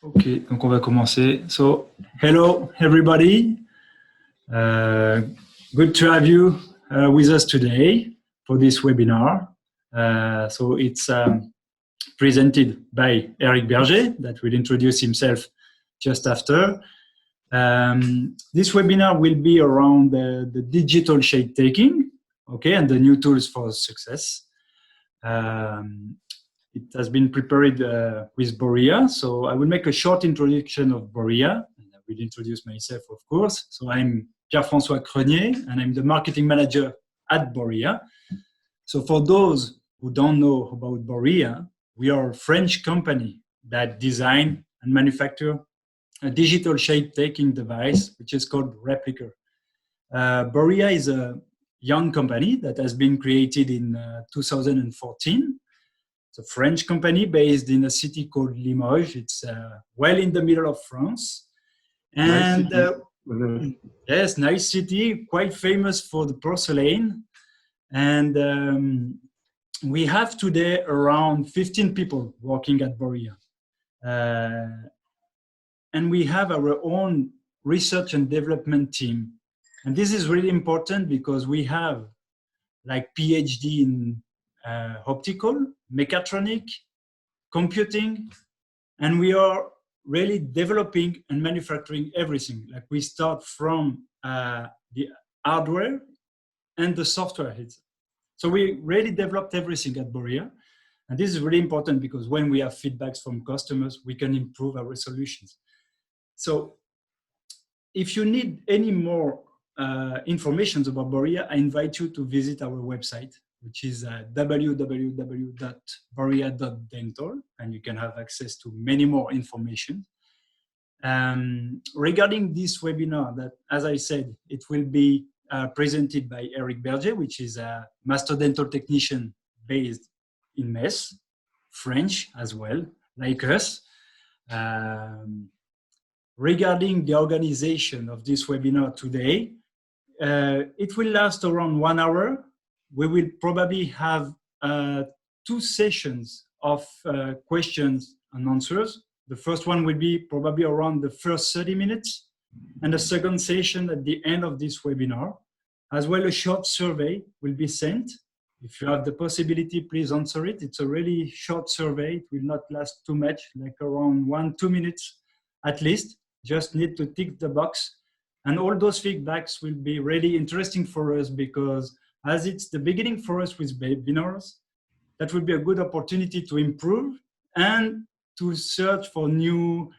Ok, donc on va commencer. So, hello everybody. Good to have you with us today for this webinar. So it's presented by Eric Berger, that will introduce himself just after. This webinar will be around the digital shade taking, okay, and the new tools for success. It has been prepared with Borea, so I will make a short introduction of Borea, and I will introduce myself, of course. So I'm Pierre-François Crenier, and I'm the marketing manager at Borea. So for those who don't know about Borea, we are a French company that design and manufacture a digital shape-taking device, which is called Replica. Borea is a young company that has been created in 2014. It's a French company based in a city called Limoges. It's well in the middle of France. And nice yes, nice city, quite famous for the porcelain. And we have today around 15 people working at Borea. And we have our own research and development team. And this is really important because we have like PhD in optical, mechatronic, computing, and we are really developing and manufacturing everything. Like we start from the hardware and the software. So we really developed everything at Borea. And this is really important because when we have feedbacks from customers, we can improve our solutions. So if you need any more information about Borea, I invite you to visit our website, which is www.borea.dental, and you can have access to many more information. Regarding this webinar, that, as I said, it will be presented by Eric Berger, which is a master dental technician based in Metz, French as well, like us. Regarding the organization of this webinar today, it will last around 1 hour. We will probably have 2 sessions of questions and answers. The first one will be probably around the first 30 minutes, and the second session at the end of this webinar. As well, a short survey will be sent. If you have the possibility, please answer it. It's a really short survey. It will not last too much, like around 1-2 minutes at least. Just need to tick the box. And all those feedbacks will be really interesting for us because as it's the beginning for us with webinars, that will be a good opportunity to improve and to search for new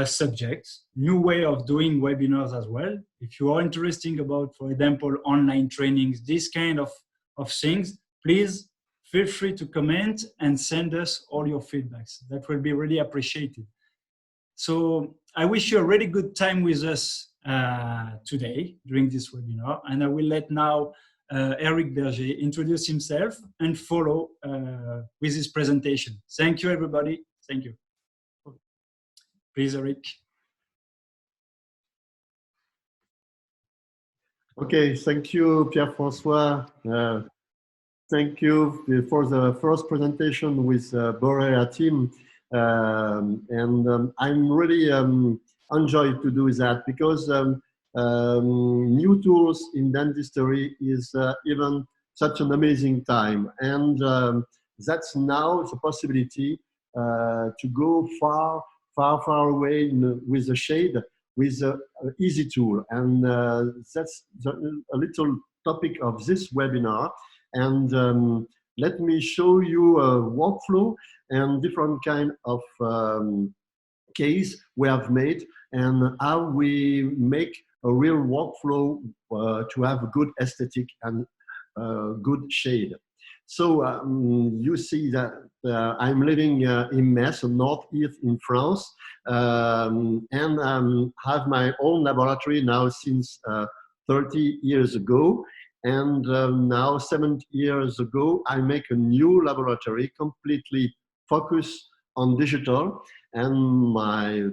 subjects, new way of doing webinars as well. If you are interested about, for example, online trainings, this kind of things, please feel free to comment and send us all your feedbacks. That will be really appreciated. So I wish you a really good time with us today during this webinar, and I will let now Eric Berger introduce himself and follow with his presentation. Thank you, everybody. Thank you. Please, Eric. Okay, thank you, Pierre-François. Thank you for the first presentation with Borea team. I'm really enjoyed to do that because new tools in dentistry is even such an amazing time. And that's now the possibility to go far away with the shade with an easy tool. And that's a little topic of this webinar. And let me show you a workflow and different kind of case we have made and how we make a real workflow to have a good aesthetic and good shade. So you see that I'm living in Metz, northeast in France, and have my own laboratory now since 30 years ago. And now 7 years ago, I make a new laboratory completely focused on digital. And my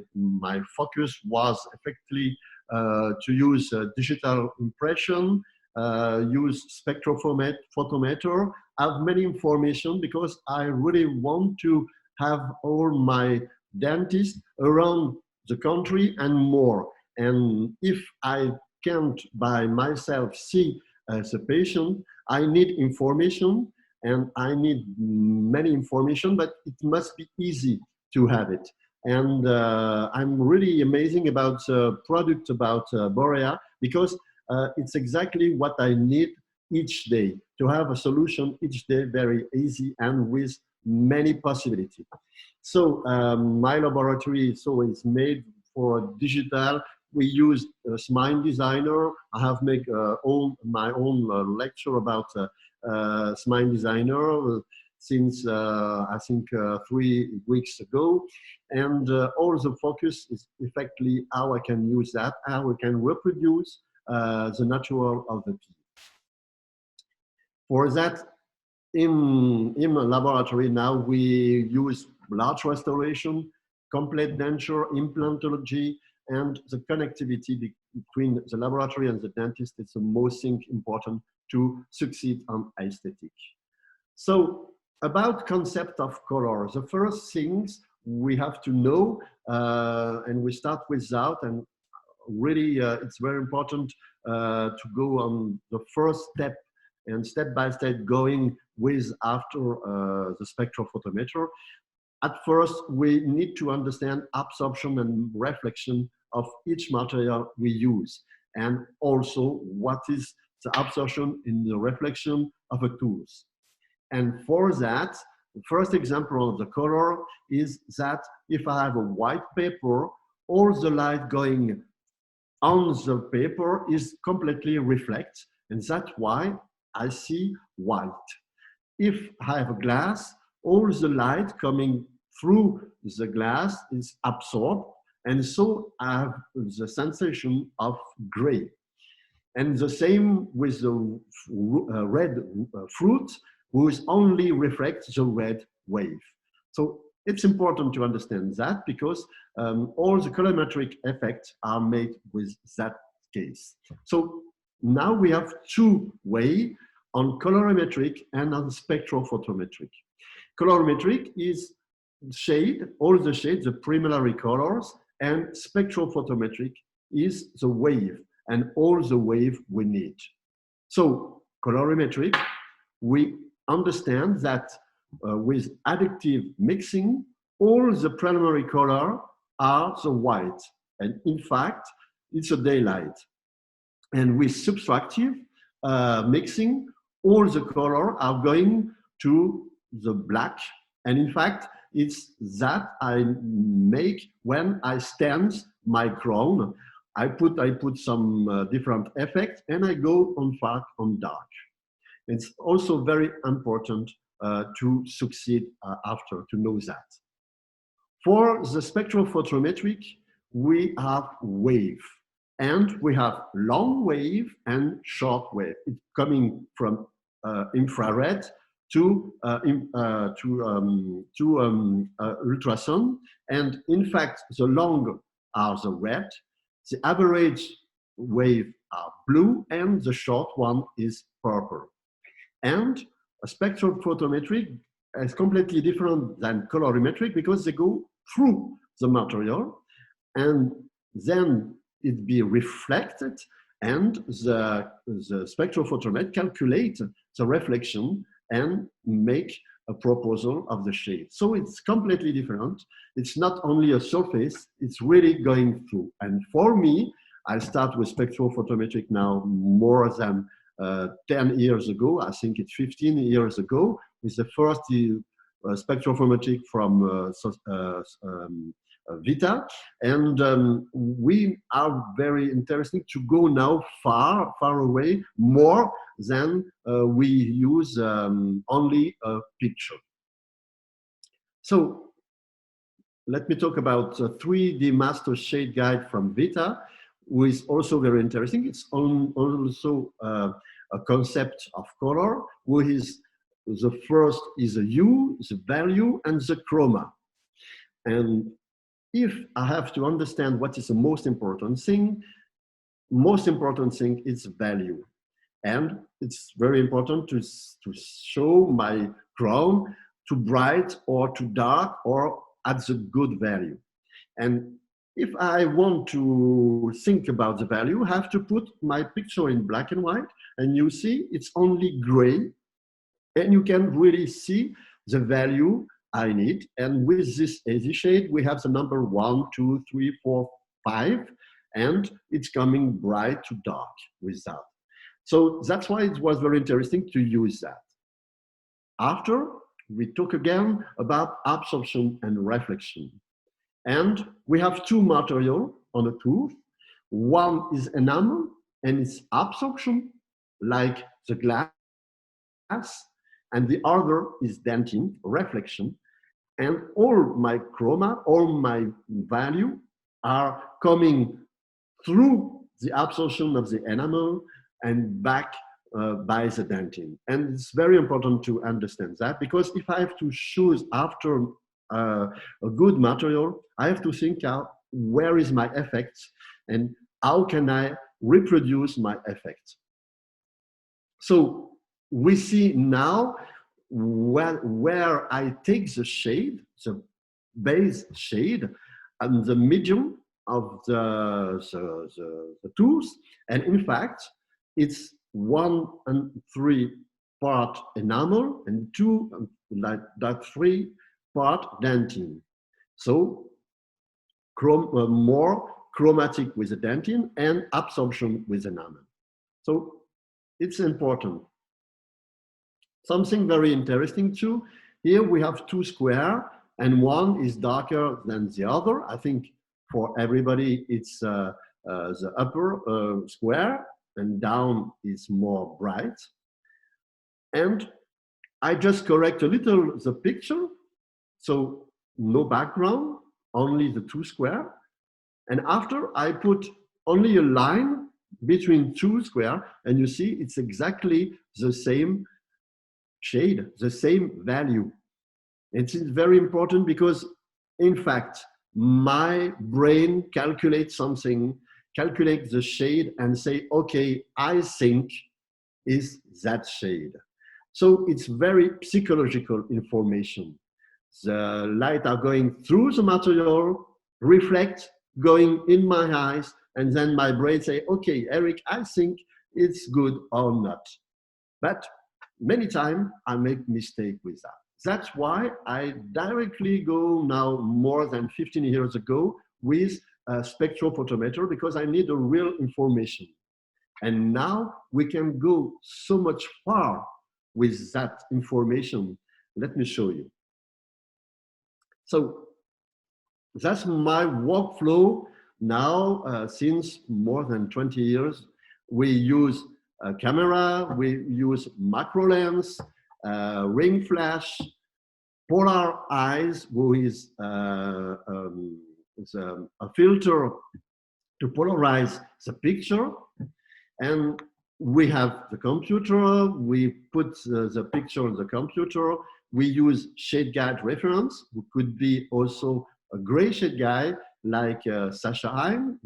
focus was effectively to use digital impression, use spectrophotometer, have many information because I really want to have all my dentists around the country and more. And if I can't by myself see as a patient, I need information, and I need many information, but it must be easy to have it. And I'm really amazing about the product about Borea, because it's exactly what I need each day, to have a solution each day, very easy and with many possibilities. So my laboratory is always made for digital. We use Smile Designer. I have made my own lecture about Smile Designer since I think 3 weeks ago. And all the focus is effectively how I can use that, how I can reproduce the natural of the teeth. For that, in the laboratory now, we use large restoration, complete denture, implantology, and the connectivity between the laboratory and the dentist is the most thing important to succeed on aesthetic. So about concept of color, the first things we have to know, and we start with that, and really it's very important to go on the first step and step by step going with after the spectrophotometer. At first, we need to understand absorption and reflection of each material we use, and also what is the absorption in the reflection of a tools. And for that, the first example of the color is that if I have a white paper, all the light going on the paper is completely reflect, and that's why I see white. If I have a glass, all the light coming through the glass is absorbed, and so I have the sensation of gray. And the same with the red fruit, which only reflects the red wave. So it's important to understand that, because all the colorimetric effects are made with that case. So now we have two ways on colorimetric and on spectrophotometric. Colorimetric is shade, all the shades, the primary colors, and spectrophotometric is the wave and all the wave we need. So colorimetric, we understand that with additive mixing, all the primary color are the white, and in fact, it's a daylight. And with subtractive mixing, all the color are going to the black, and in fact, it's that I make when I stand my crown. I put some different effects, and I go on fact on dark. It's also very important to succeed after, to know that. For the spectrophotometric, we have wave, and we have long wave and short wave. It's coming from infrared to ultrasound, and in fact, the long are the red, the average wave are blue, and the short one is purple. And a spectrophotometric is completely different than colorimetric, because they go through the material, and then it be reflected, and the spectrophotometer calculate the reflection and make a proposal of the shade. So it's completely different. It's not only a surface, it's really going through. And for me, I start with spectrophotometric now more than 10 years ago. I think it's 15 years ago, with the first spectrophotometric from Vita. And we are very interested to go now far, far away, more than we use only a picture. So let me talk about 3D Master Shade Guide from Vita, who is also very interesting. It's also a concept of color, who is the first is a hue, the value, and the chroma. And if I have to understand what is the most important thing is value. And it's very important to show my crown too bright or too dark or at the good value. And if I want to think about the value, I have to put my picture in black and white, and you see it's only gray, and you can really see the value I need. And with this easy shade, we have the number 1, 2, 3, 4, 5, and it's coming bright to dark with that. So that's why it was very interesting to use that. After, we talk again about absorption and reflection. And we have two materials on a tooth. One is enamel, and it's absorption, like the glass, and the other is dentin, reflection. And all my chroma, all my value are coming through the absorption of the enamel and back by the dentin. And it's very important to understand that, because if I have to choose after a good material, I have to think out where is my effect and how can I reproduce my effect. So we see now where I take the shade, the base shade, and the medium of the tooth, and in fact, it's 1 and 3 part enamel and 2 like that 3 part dentin. So more chromatic with the dentin and absorption with enamel. So it's important. Something very interesting too, here we have 2 squares and one is darker than the other. I think for everybody it's the upper square, and down is more bright. And I just correct a little the picture, so no background, only the 2 squares. And after I put only a line between 2 squares, and you see it's exactly the same shade, the same value. It's very important because, in fact, my brain calculates something, calculates the shade and say, okay, I think is that shade. So it's very psychological information. The light are going through the material, reflect, going in my eyes, and then my brain say, okay, Eric, I think it's good or not. But many times I make mistake with that. That's why I directly go now more than 15 years ago with a spectrophotometer, because I need a real information. And now we can go so much far with that information. Let me show you. So that's my workflow now since more than 20 years. We use a camera, we use macro lens, ring flash, polar eyes, who is a filter to polarize the picture. And we have the computer, we put the picture on the computer, we use shade guide reference, who could be also a gray shade guide like Sasha Heim,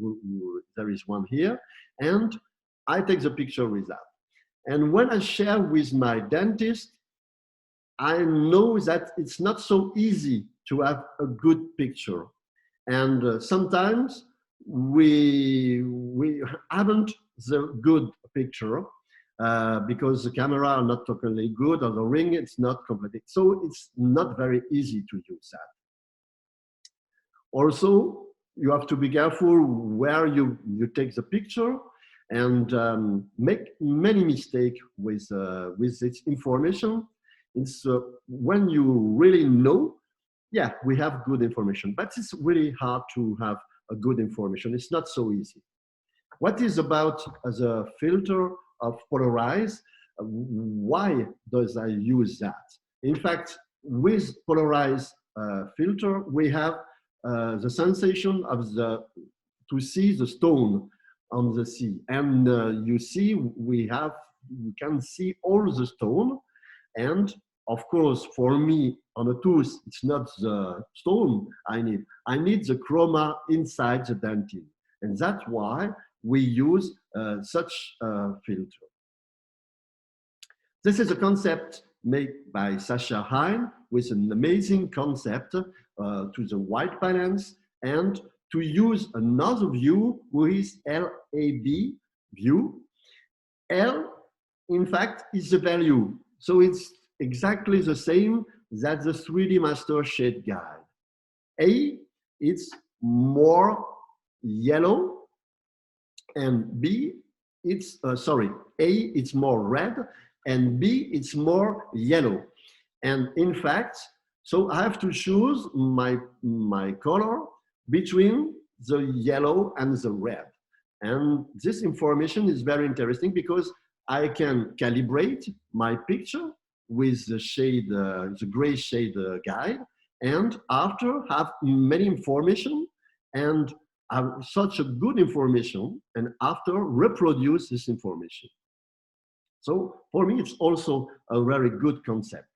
there is one here, and I take the picture with that. And when I share with my dentist, I know that it's not so easy to have a good picture. And sometimes we haven't the good picture because the camera are not totally good, or the ring it's not complete. So it's not very easy to use that. Also, you have to be careful where you take the picture, and make many mistakes with this information. It's when you really know, yeah, we have good information, but it's really hard to have a good information. It's not so easy. What is about the filter of Polarized? Why does I use that? In fact, with Polarized filter, we have the sensation of to see the stone on the sea, and you see we can see all the stone, and of course for me on a tooth it's not the stone I need the chroma inside the dentin, and that's why we use such a filter. This is a concept made by Sasha Heim with an amazing concept to the white balance, and to use another view, which is LAB view. L, in fact, is the value. So it's exactly the same that the 3D Master Shade Guide. A, it's more yellow, and B, it's, A, it's more red, and B, it's more yellow. And in fact, so I have to choose my color between the yellow and the red. And this information is very interesting because I can calibrate my picture with the shade, the gray shade guide, and after have many information and have such a good information, and after reproduce this information. So for me, it's also a very good concept.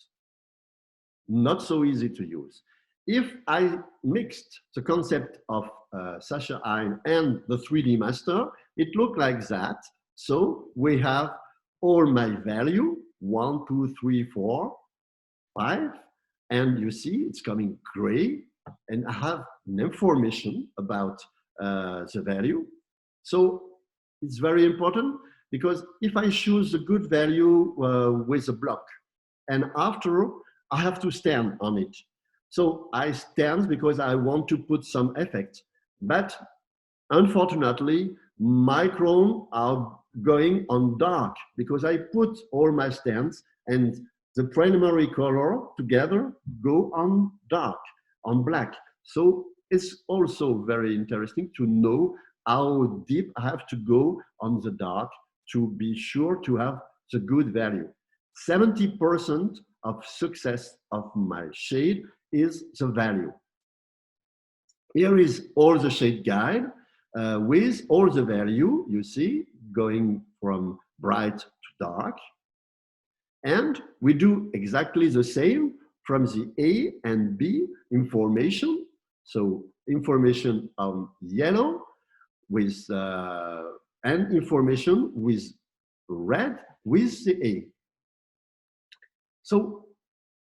Not so easy to use. If I mixed the concept of Sacha Hein and the 3D Master, it looked like that. So we have all my value, 1, 2, 3, 4, 5, and you see it's coming gray, and I have an information about the value. So it's very important because if I choose a good value with a block, and after I have to stand on it. So I stand because I want to put some effect, but unfortunately, my chrome are going on dark because I put all my stands and the primary color together go on dark, on black. So it's also very interesting to know how deep I have to go on the dark to be sure to have the good value. 70% of success of my shade is the value. Here is all the shade guide with all the value, you see, going from bright to dark. And we do exactly the same from the A and B information. So information on yellow with and information with red with the A. So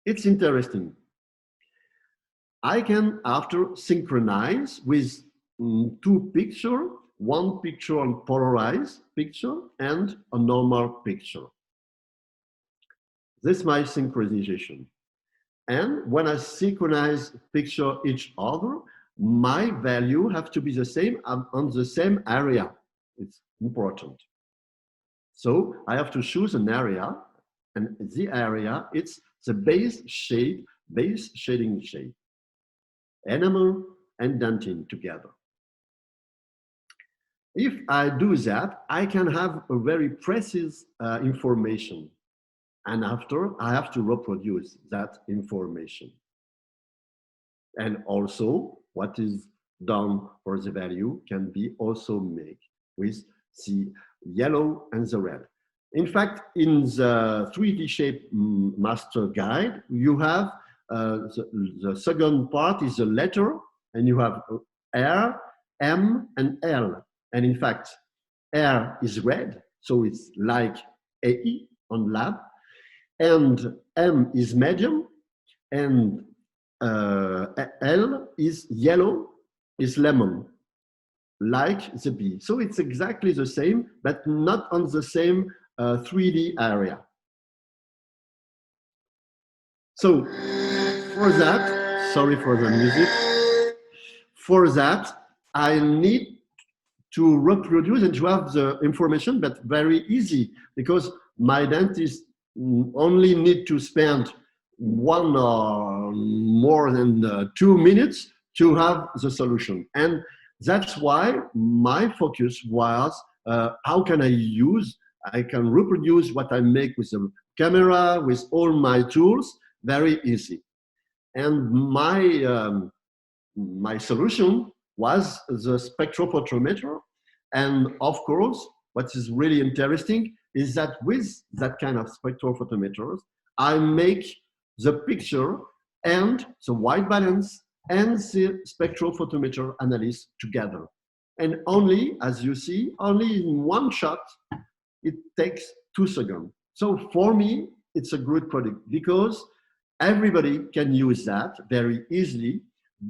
it's interesting. I can after synchronize with two pictures, one picture on polarized picture and a normal picture. This is my synchronization. And when I synchronize picture each other, my value have to be the same on the same area. It's important. So I have to choose an area, and the area, it's the base shade, base shading shade. Enamel and dentin together. If I do that, I can have a very precise information. And after, I have to reproduce that information. And also, what is done for the value can be also made with the yellow and the red. In fact, in the 3D shape master guide, you have the second part is a letter, and you have R, M, and L. And in fact, R is red, so it's like AE on lab, and M is medium, and L is yellow, is lemon, like the B. So it's exactly the same, but not on the same 3D area. So for that, sorry for the music, for that, I need to reproduce and to have the information, but very easy, because my dentist only need to spend 1 or more than 2 minutes to have the solution. And that's why my focus was, how can I can reproduce what I make with the camera, with all my tools, very easy. And my solution was the spectrophotometer. And of course, what is really interesting is that with that kind of spectrophotometers, I make the picture and the white balance and the spectrophotometer analysis together. And only, as you see, only in one shot, it takes 2 seconds. So for me, it's a good product because everybody can use that very easily.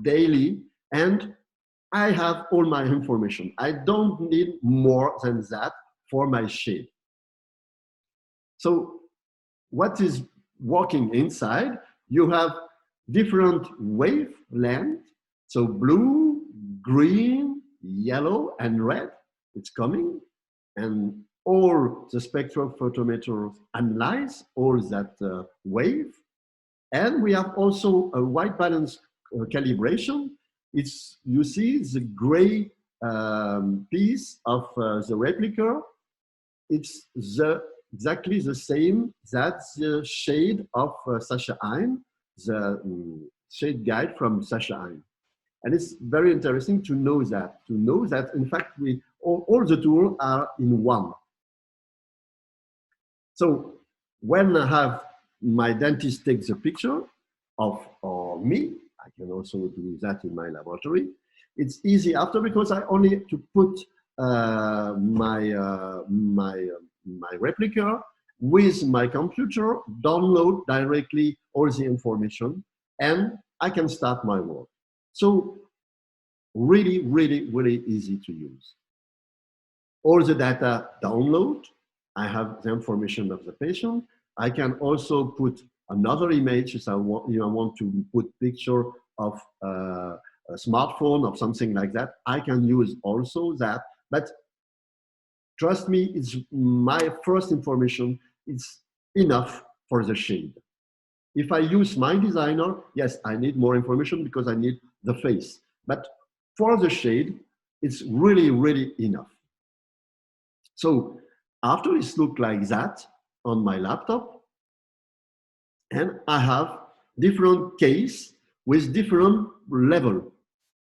daily, and I have all my information. I don't need more than that for my shade. So what is working inside? You have different wavelength. So blue, green, yellow, and red, it's coming. And all the spectrophotometer analyze all that wave. And we have also a white balance calibration. It's, you see the gray piece of the replica. It's exactly the same. That's the shade of Sascha Heim, the shade guide from Sascha Heim. And it's very interesting to know that, in fact, all the tools are in one. So when I have my dentist take the picture of me, I can also do that in my laboratory. It's easy after because I only have to put my replica with my computer, download directly all the information, and I can start my work. So really, really, really easy to use. All the data download. I have the information of the patient. I can also put another image if I want to put picture of a smartphone or something like that. I can use also that, but trust me, it's my first information. It's enough for the shade. If I use my designer, yes, I need more information because I need the face. But for the shade, it's really, really enough. So after it's looked like that on my laptop, and I have different case with different level.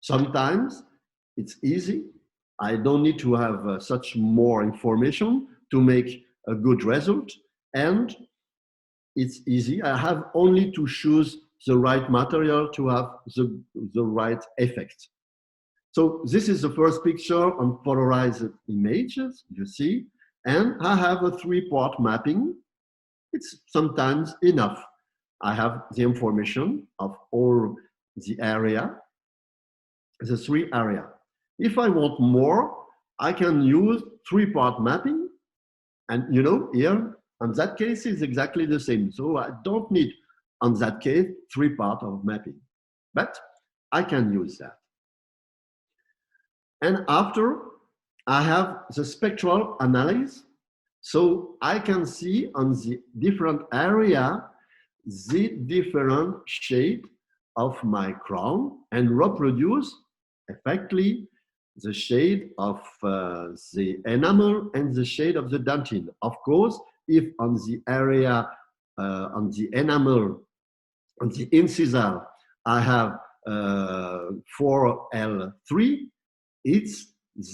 Sometimes it's easy. I don't need to have such more information to make a good result. And it's easy. I have only to choose the right material to have the right effect. So this is the first picture on polarized images, you see. And I have a 3-part mapping. It's sometimes enough. I have the information of all the area, the 3 area. If I want more, I can use 3-part mapping. And you know, here, on that case, is exactly the same. So I don't need, on that case, 3-part of mapping. But I can use that. And after, I have the spectral analysis. So I can see on the different area, the different shade of my crown and reproduce effectively the shade of the enamel and the shade of the dentine. Of course, if on the area, on the enamel, on the incisor, I have 4L3, it's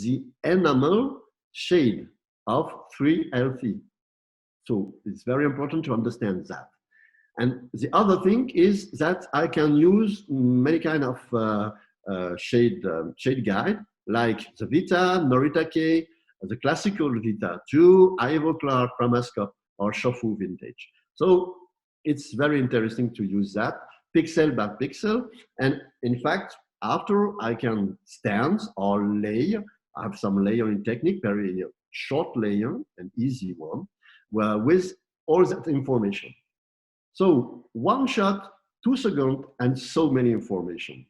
the enamel shade of 3L3. So it's very important to understand that. And the other thing is that I can use many kind of shade guide, like the Vita, Noritake, the classical Vita 2, Ivo Clark, Pramascope, or Shofu Vintage. So it's very interesting to use that pixel by pixel. And in fact, after I can stand or layer, I have some layering technique, very short layer, an easy one, with all that information. So 1 shot, 2 seconds, and so many information.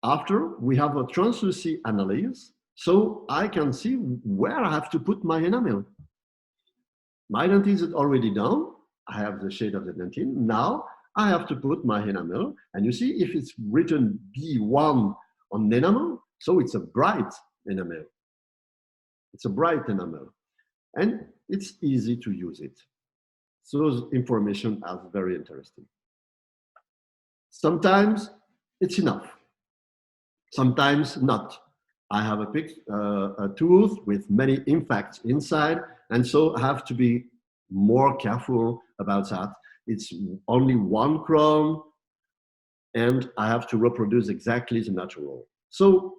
After, we have a translucency analysis, so I can see where I have to put my enamel. My dentine is already done. I have the shade of the dentine. Now I have to put my enamel, and you see if it's written B1 on enamel, so it's a bright enamel. It's a bright enamel, and it's easy to use it. So those information are very interesting. Sometimes it's enough, sometimes not. I have a tooth with many impacts inside, and so I have to be more careful about that. It's only 1 crown, and I have to reproduce exactly the natural. So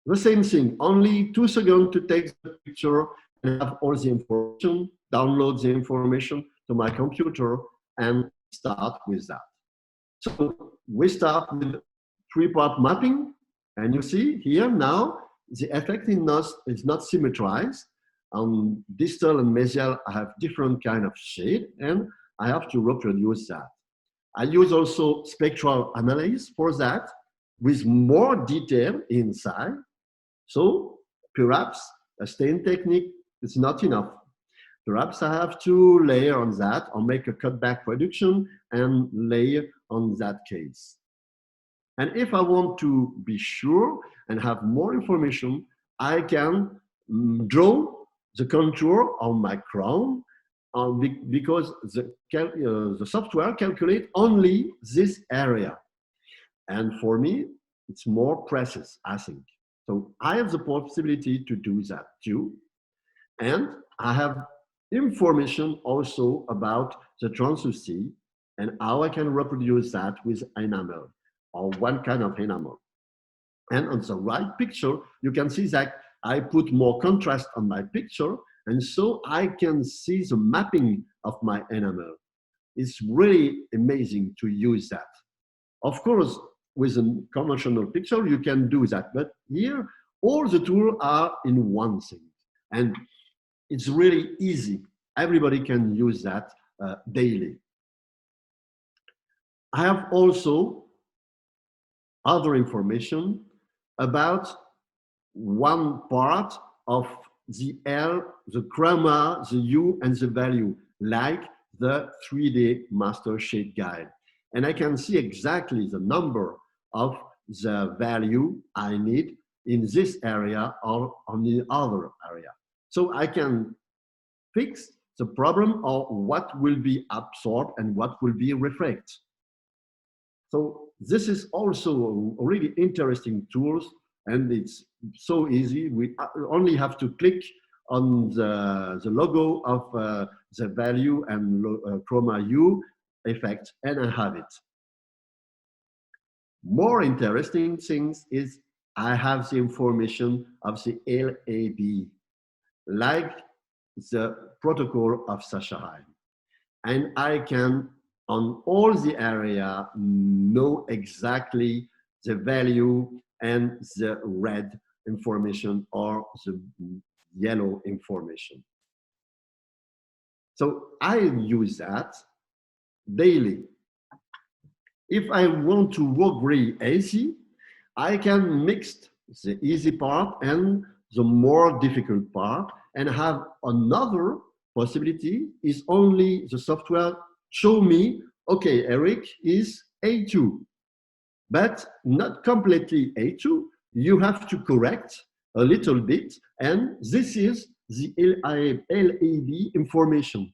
the same thing, only 2 seconds to take the picture and have all the information, download the information to my computer and start with that. So we start with three-part mapping, and you see here now the effect is not symmetrized. On distal and mesial, I have different kind of shade, and I have to reproduce that. I use also spectral analysis for that, with more detail inside. So perhaps a stain technique is not enough. Perhaps I have to layer on that, or make a cutback reduction and layer on that case. And if I want to be sure and have more information, I can draw the contour on my crown, because the software calculates only this area. And for me, it's more precise, I think. So I have the possibility to do that too. And I have information also about the translucency and how I can reproduce that with enamel, or one kind of enamel. And on the right picture, you can see that I put more contrast on my picture, and so I can see the mapping of my enamel. It's really amazing to use that. Of course, with a conventional picture, you can do that, but here, all the tools are in one thing. And it's really easy. Everybody can use that daily. I have also other information about one part of the L, the chroma, the U, and the value, like the 3D master shade guide. And I can see exactly the number of the value I need in this area or on the other area. So I can fix the problem of what will be absorbed and what will be reflected. So this is also a really interesting tool, and it's so easy. We only have to click on the logo of the value and chroma U effect, and I have it. More interesting things is I have the information of the LAB, like the protocol of Sachaheim. And I can, on all the area, know exactly the value and the red information or the yellow information. So I use that daily. If I want to work very easy, I can mix the easy part and the more difficult part, and have another possibility is only the software show me, okay, Eric is A2, but not completely A2. You have to correct a little bit, and this is the LAB information.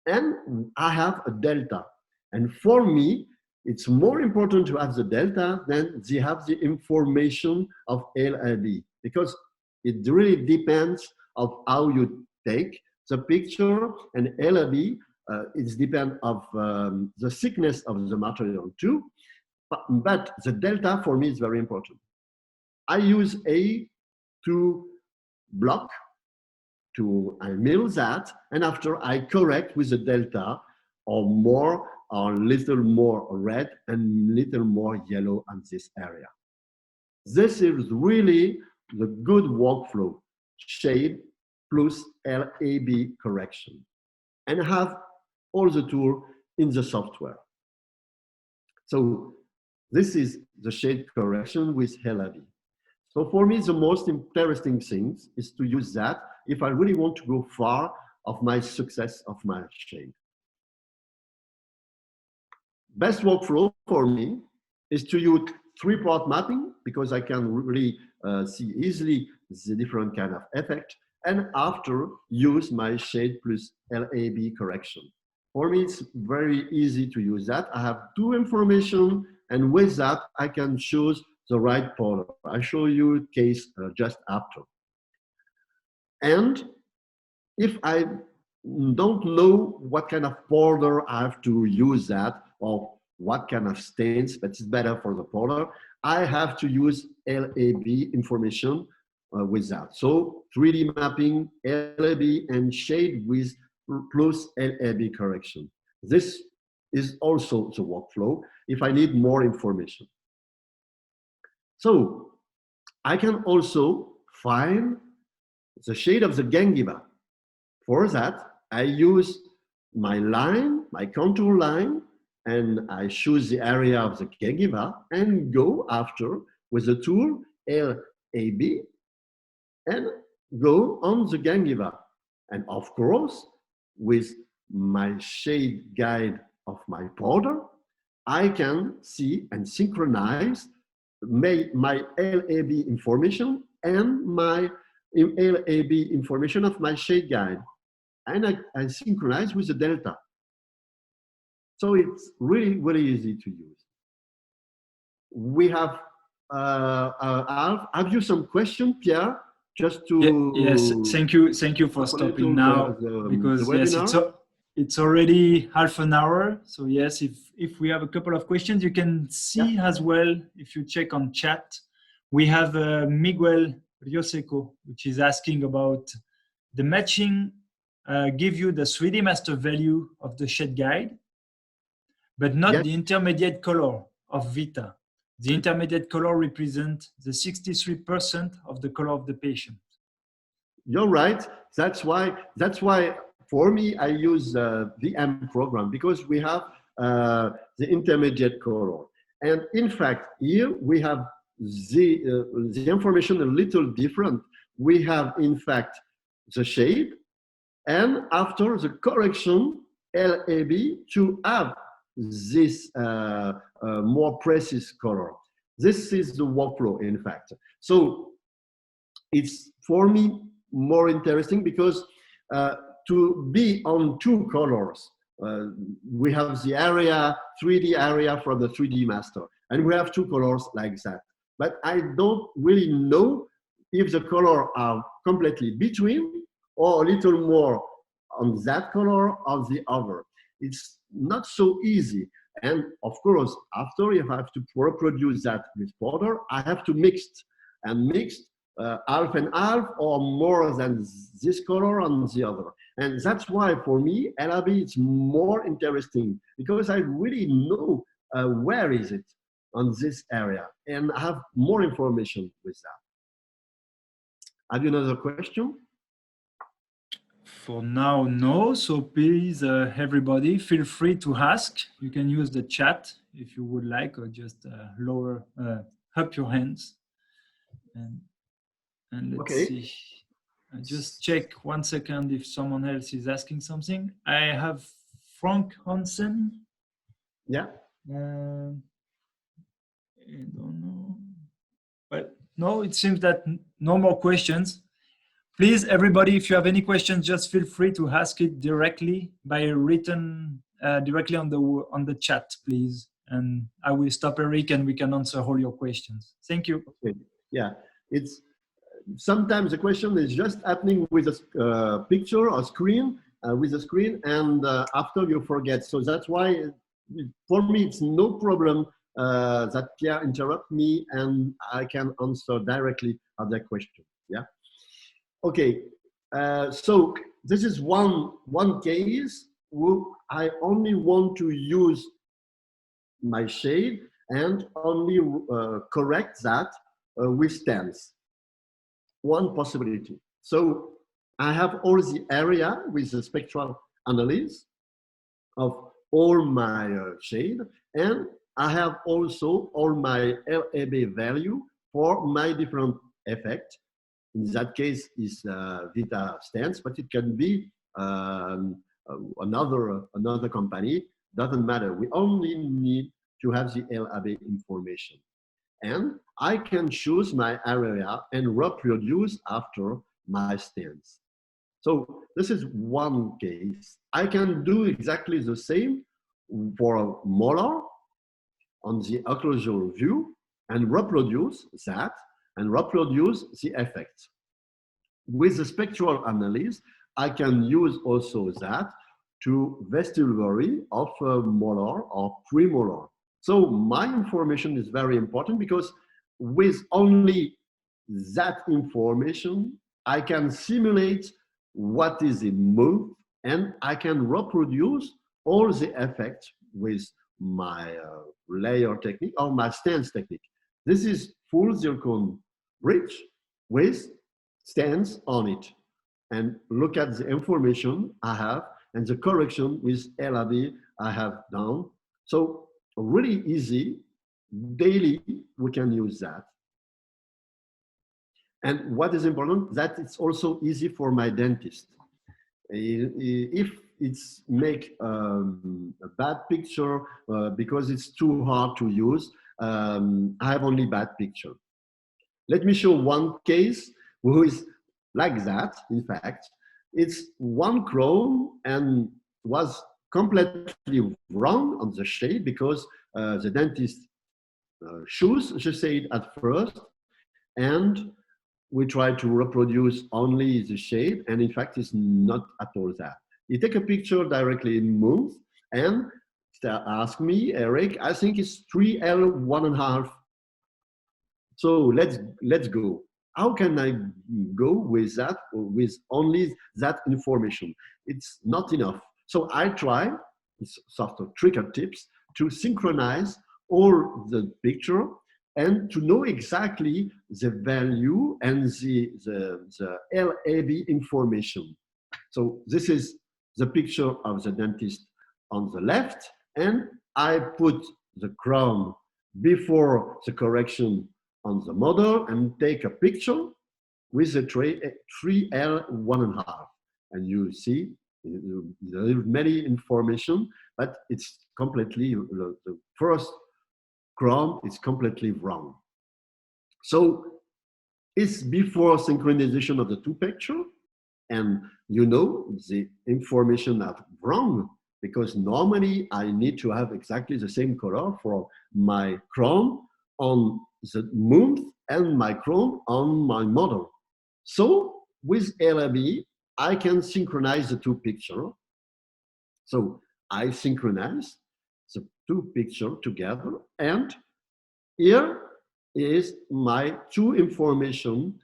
And I have a delta. And for me, it's more important to have the delta than to have the information of LAB, because it really depends of how you take the picture, and LAB, it depends of the thickness of the material too. But the delta for me is very important. I use A to block, I mill that, and after I correct with the delta, or more, or little more red and little more yellow on this area. This is really the good workflow, shade plus LAB correction, and have all the tools in the software. So this is the shade correction with LAB. So for me, the most interesting thing is to use that if I really want to go far of my success of my shade. Best workflow for me is to use three-part mapping, because I can really see easily the different kind of effect, and after use my shade plus LAB correction. For me, it's very easy to use that. I have two information, and with that, I can choose the right border. I'll show you a case just after. And if I don't know what kind of border I have to use that, or what kind of stains, but it's better for the border, I have to use LAB information with that. So 3D mapping, LAB, and shade with plus LAB correction. This is also the workflow if I need more information. So I can also find the shade of the Gengiva. For that, I use my line, my contour line, and I choose the area of the Gengiva and go after with the tool LAB and go on the Gengiva. And of course, with my shade guide of my powder, I can see and synchronize my LAB information and my LAB information of my shade guide. And I synchronize with the delta. So it's really, really easy to use. We have, have you some question, Pierre? Just to yes, thank you for stopping now, because the yes, it's already half an hour. So yes, if we have a couple of questions, you can see as well, if you check on chat, we have Miguel Rioseco, which is asking about the matching give you the 3D master value of the shade guide, but not the intermediate color of Vita. The intermediate color represents the 63% of the color of the patient. You're right. That's why for me, I use the VM program, because we have the intermediate color. And in fact, here we have the information a little different. We have, in fact, the shade, and after the correction, LAB, to have this more precise color. This is the workflow, in fact. So it's, for me, more interesting, because to be on two colors, we have the area, 3D area from the 3D master, and we have two colors like that. But I don't really know if the color are completely between or a little more on that color or the other. It's not so easy. And of course, after you have to reproduce that with powder, I have to mix half and half, or more than this color on the other. And that's why for me, LAB is more interesting, because I really know where is it on this area, and I have more information with that. Have you another question? For now, no. So please, everybody, feel free to ask. You can use the chat if you would like, or just lower up your hands. And let's see. I just check 1 second if someone else is asking something. I have Frank Hansen. Yeah. I don't know. But no, it seems that no more questions. Please, everybody, if you have any questions, just feel free to ask it directly by written, directly on the chat, please. And I will stop Eric, and we can answer all your questions. Thank you. Okay. Yeah, it's sometimes the question is just happening with a picture or screen, with a screen, and after you forget. So that's why, for me, it's no problem that Pierre interrupt me, and I can answer directly at that question. Yeah. Okay. So this is one case where I only want to use my shade and only correct that with stance. One possibility. So I have all the area with the spectral analysis of all my shade, and I have also all my LAB value for my different effect. In that case is Vita stance, but it can be another company. Doesn't matter. We only need to have the LAB information. And I can choose my area and reproduce after my stance. So this is one case. I can do exactly the same for a molar on the occlusal view and reproduce that and reproduce the effect. With the spectral analysis, I can use also that to vestibularity of molar or premolar. So my information is very important, because with only that information, I can simulate what is in move, and I can reproduce all the effects with my layer technique or my stance technique. This is full zircon bridge with stands on it. And look at the information I have and the correction with LAB I have done. So really easy, daily we can use that. And what is important, that it's also easy for my dentist. If it's make a bad picture because it's too hard to use, I have only bad picture. Let me show one case who is like that. In fact, it's one crown and was completely wrong on the shade because the dentist chose the shade at first, and we try to reproduce only the shade, and in fact, it's not at all that. You take a picture directly in month and ask me, Eric, I think it's 3L 1.5. So let's go. How can I go with that, or with only that information? It's not enough. So I try, it's sort of trick or tips, to synchronize all the picture and to know exactly the value and the LAB information. So this is the picture of the dentist on the left, and I put the crown before the correction on the model and take a picture with the 3L 1.5. And you see there is many information, but it's completely, the first crown is completely wrong. So it's before synchronization of the two pictures, and you know the information are wrong because normally I need to have exactly the same color for my crown on the month and my crown on my model. So with LAB, I can synchronize the two pictures. So I synchronize the two pictures together, and here is my two information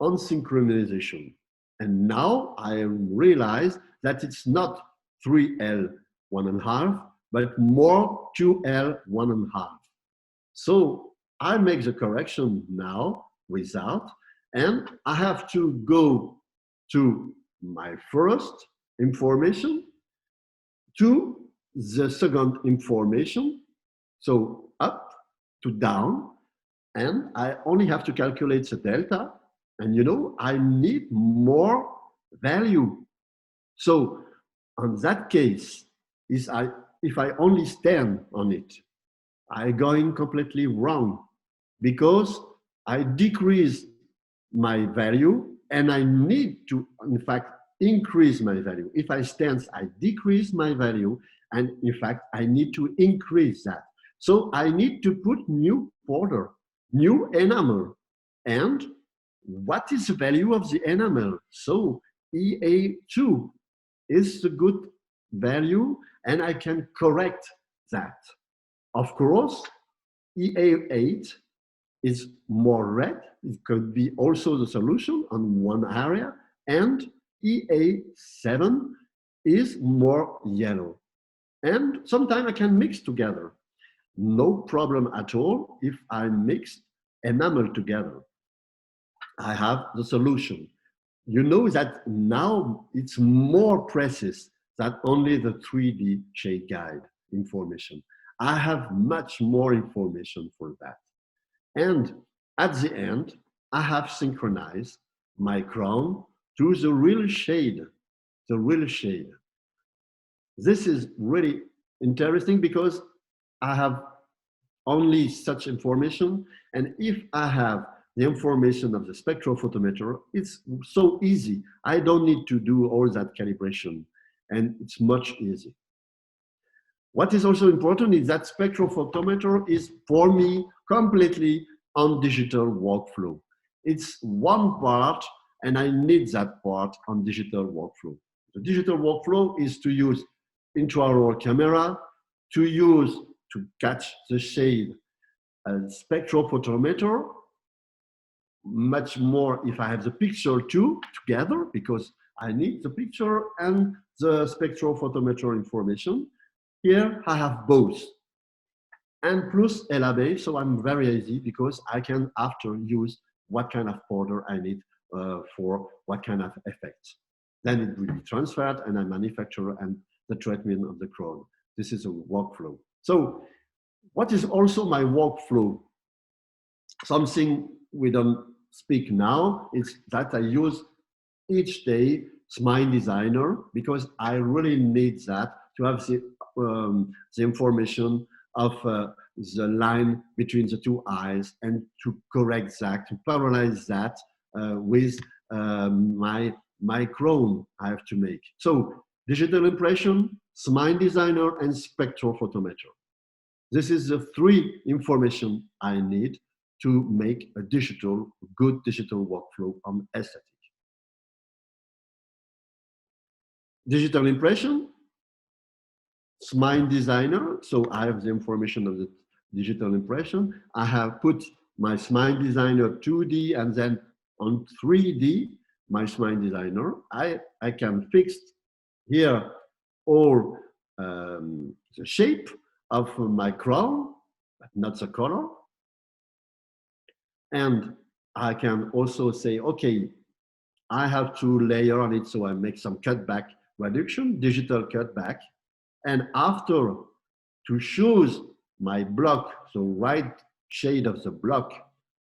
on synchronization. And now I realize that it's not 3L 1.5, but more 2L 1.5. So I make the correction now without, and I have to go to my first information, to the second information, so up to down, and I only have to calculate the delta, and you know, I need more value. So on that case, if I only stand on it, I'm going completely wrong because I decrease my value and I need to, in fact, increase my value. If I stand, I decrease my value, and in fact, I need to increase that. So I need to put new border, new enamel. And what is the value of the enamel? So EA2 is a good value, and I can correct that. Of course, EA8 is more red. It could be also the solution on one area, and EA7 is more yellow. And sometimes I can mix together. No problem at all if I mix enamel together. I have the solution. You know that now it's more precise than only the 3D shade guide information. I have much more information for that. And at the end, I have synchronized my crown to the real shade, the real shade. This is really interesting because I have only such information. And if I have the information of the spectrophotometer, it's so easy. I don't need to do all that calibration, and it's much easier. What is also important is that spectrophotometer is, for me, completely on digital workflow. It's one part, and I need that part on digital workflow. The digital workflow is to use intraoral camera, to catch the shade, and spectrophotometer, much more if I have the picture too together, because I need the picture and the spectrophotometer information. Here I have both. and plus LAB, so I'm very easy because I can after use what kind of powder I need for what kind of effect. Then it will be transferred and I manufacture and the treatment of the crown. This is a workflow. So what is also my workflow? Something we don't speak now is that I use each day Smile Designer because I really need that to have the information of the line between the two eyes and to correct that, to parallelize that with my crown I have to make. So digital impression, Smile Designer, and Spectrophotometer. This is the three information I need to make a good digital workflow on aesthetic. Digital impression, Smile Designer, so I have the information of the digital impression. I have put my Smile Designer 2D and then on 3D, my Smile Designer. I can fix here all the shape of my crown, but not the color. And I can also say, okay, I have to layer on it, so I make some cutback reduction, digital cutback. And after, to choose my block, so right shade of the block,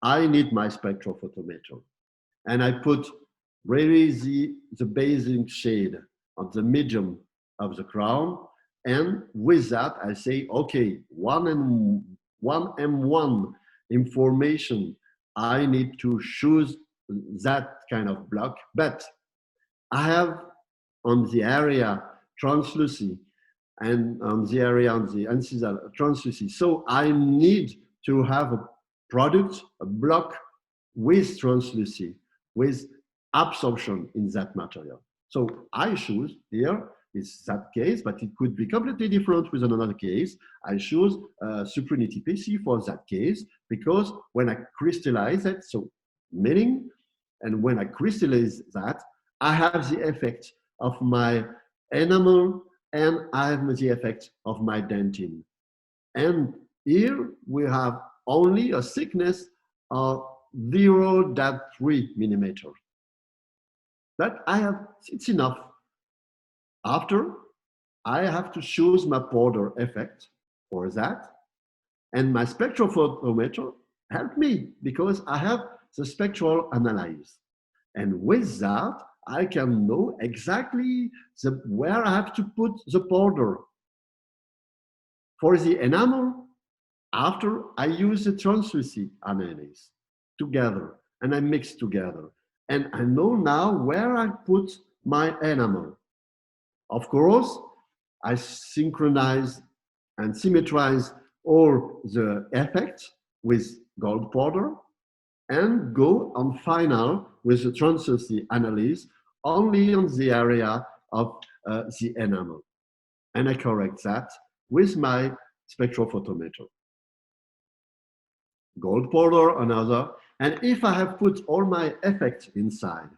I need my spectrophotometer. And I put really the basic shade of the medium of the crown. And with that, I say, okay, 1M1 information, I need to choose that kind of block. But I have on the area translucent and on the area on the incisal translucent. So I need to have a product, a block with translucent, with absorption in that material. So I choose here is that case, but it could be completely different with another case. I choose Suprinity PC for that case because when I crystallize it, so meaning, and when I crystallize that, I have the effect of my enamel and I have the effect of my dentin. And here we have only a thickness of 0.3 millimeter. That I have, it's enough. After, I have to choose my border effect for that. And my spectrophotometer helped me because I have the spectral analysis. And with that, I can know exactly where I have to put the border. For the enamel, after I use the translucent analysis together and I mix together. And I know now where I put my enamel. Of course, I synchronize and symmetrize all the effects with gold powder and go on final with the translucent analysis only on the area of the enamel. And I correct that with my spectrophotometer. Gold powder, another. And if I have put all my effects inside,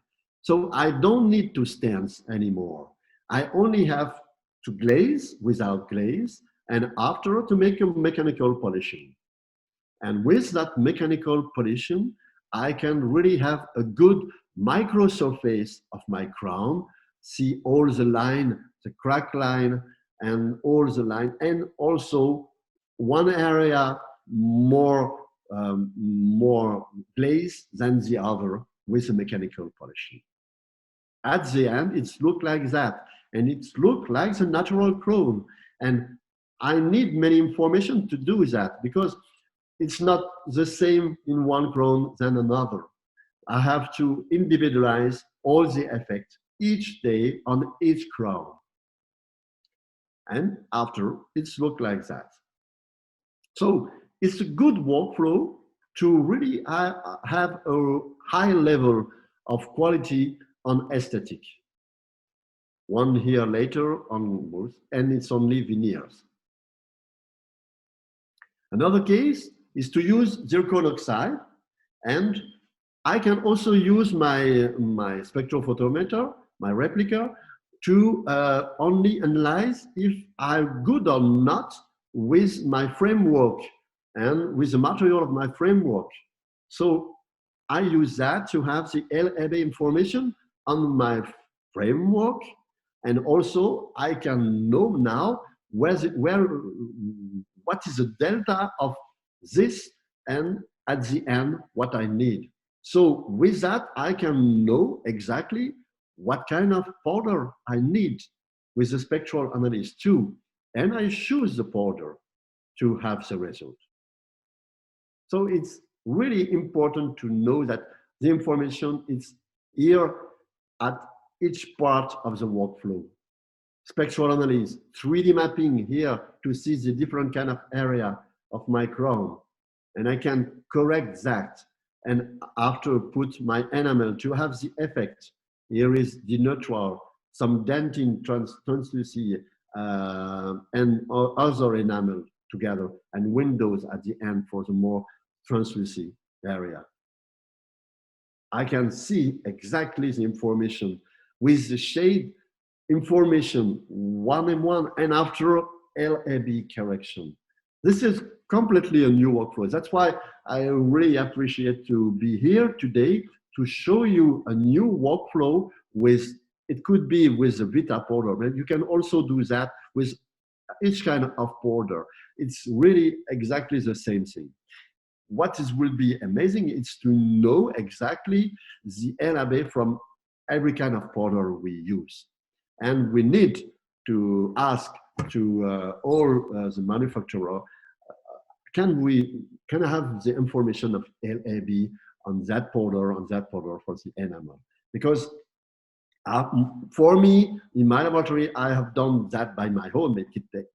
so I don't need to stand anymore. I only have to glaze without glaze, and after to make a mechanical polishing. And with that mechanical polishing, I can really have a good micro surface of my crown, see all the line, the crack line, and all the line, and also one area more glaze than the other with a mechanical polishing. At the end, it's look like that. And it looks like the natural crown. And I need many information to do that because it's not the same in one crown than another. I have to individualize all the effects each day on each crown. And after, it's look like that. So it's a good workflow to really have a high level of quality on aesthetic. 1 year later on both, and it's only veneers. Another case is to use zircon oxide, and I can also use my spectrophotometer, my replica, to only analyze if I'm good or not with my framework and with the material of my framework. So I use that to have the LAB information on my framework, and also I can know now what is the delta of this, and at the end what I need. So with that I can know exactly what kind of powder I need with the spectral analysis too, and I choose the powder to have the result. So it's really important to know that the information is here at each part of the workflow. Spectral analysis, 3D mapping here to see the different kind of area of my crown. And I can correct that. And after put my enamel to have the effect. Here is the neutral, some denting, translucency, and other enamel together, and windows at the end for the more translucent area. I can see exactly the information with the shade information one-on-one and after LAB correction. This is completely a new workflow. That's why I really appreciate to be here today to show you a new workflow with, it could be with a Vita powder, but you can also do that with each kind of powder. It's really exactly the same thing. What will be amazing is to know exactly the LAB from every kind of powder we use. And we need to ask to all the manufacturer, can I have the information of LAB on that powder for the enamel? Because for me, in my laboratory, I have done that by my own,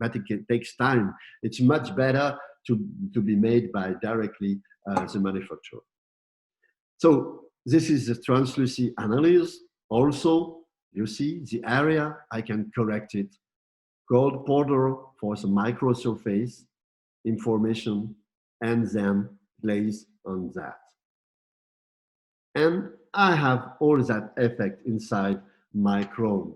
but it takes time. It's much better to be made by directly the manufacturer. So this is the translucency analysis. Also, you see the area, I can correct it. Gold powder for the micro surface information, and then glaze on that. And I have all that effect inside my chrome.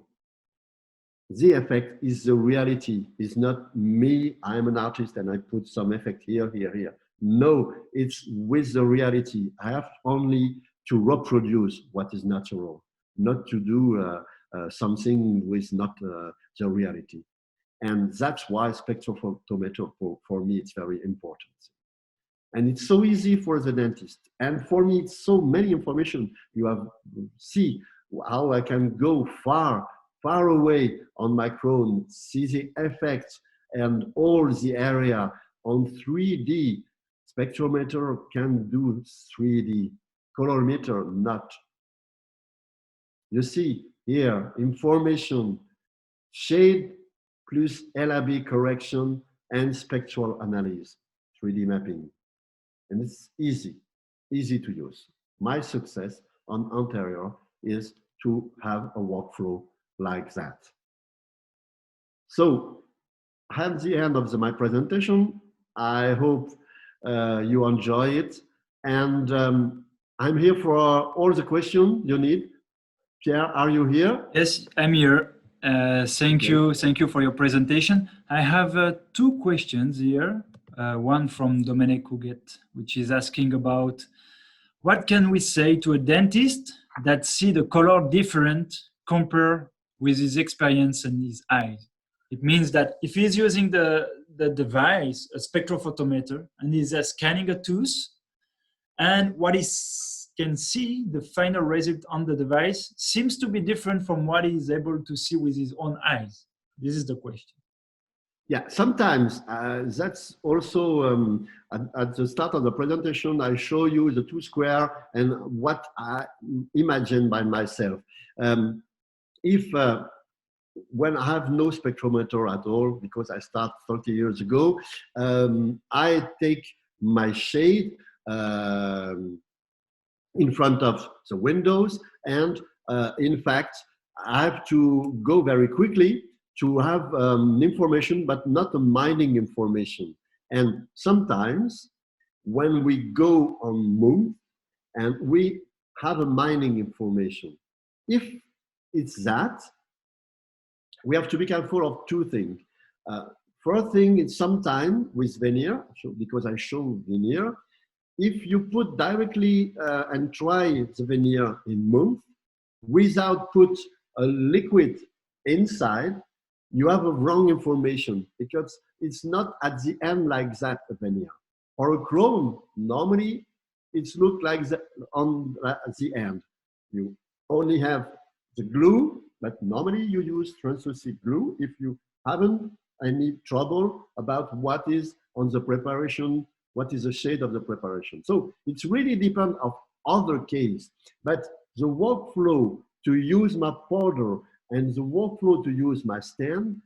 The effect is the reality. It's not me, I'm an artist and I put some effect here, here, here. No, it's with the reality. I have only to reproduce what is natural, not to do something with not the reality. And that's why spectrophotometer, for me, it's very important. And it's so easy for the dentist. And for me, it's so many information. You have see how I can go far away on my crown, see the effects and all the area on 3D. Spectrometer can do 3D, colorimeter not. You see here, information, shade plus LAB correction and spectral analysis, 3D mapping. And it's easy to use. My success on anterior is to have a workflow like that. So at the end of my presentation, I hope you enjoy it. And I'm here for all the questions you need. Pierre, are you here? Yes, I'm here. Thank you for your presentation. I have two questions here. One from Dominic Huguet, which is asking about what can we say to a dentist that see the color different compared with his experience and his eyes? It means that if he's using the device, a spectrophotometer, and he's scanning a tooth, and what he can see, the final result on the device, seems to be different from what he's able to see with his own eyes. This is the question. Yeah, sometimes that's also at the start of the presentation, I show you the two square and what I imagine by myself. When I have no spectrometer at all, because I started 30 years ago, I take my shade in front of the windows, and in fact, I have to go very quickly to have information, but not a mining information. And sometimes when we go on move and we have a mining information, if it's that, we have to be careful of two things. First thing is sometime with veneer, because I show veneer, if you put directly and try the veneer in mouth without put a liquid inside, you have a wrong information because it's not at the end like that, a veneer. Or a chrome, normally it's look like that on at the end. You only have the glue, but normally you use translucent glue if you haven't any trouble about what is on the preparation, what is the shade of the preparation. So it's really depend of other case, but the workflow to use my powder and the workflow to use my stand,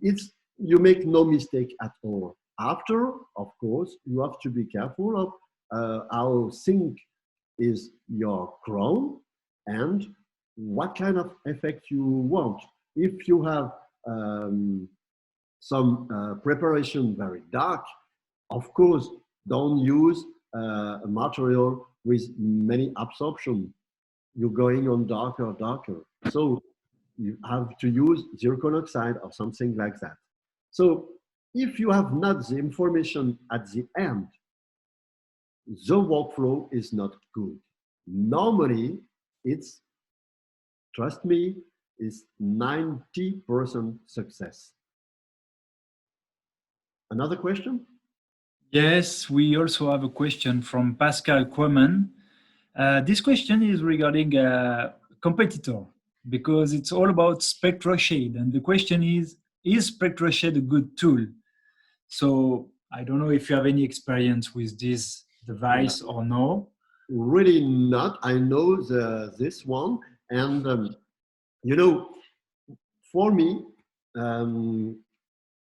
it's, you make no mistake at all. After, of course, you have to be careful of how thin is your crown and what kind of effect you want. If you have some preparation very dark, of course, don't use a material with many absorption. You're going on darker, darker. So you have to use zircon oxide or something like that. So if you have not the information at the end, the workflow is not good. Normally, it's, trust me, is 90% success. Another question? Yes, we also have a question from Pascal Quaman. This question is regarding a competitor because it's all about SpectroShade. And the question is SpectroShade a good tool? So I don't know if you have any experience with this device or no. Really not. I know this one. And, you know, for me,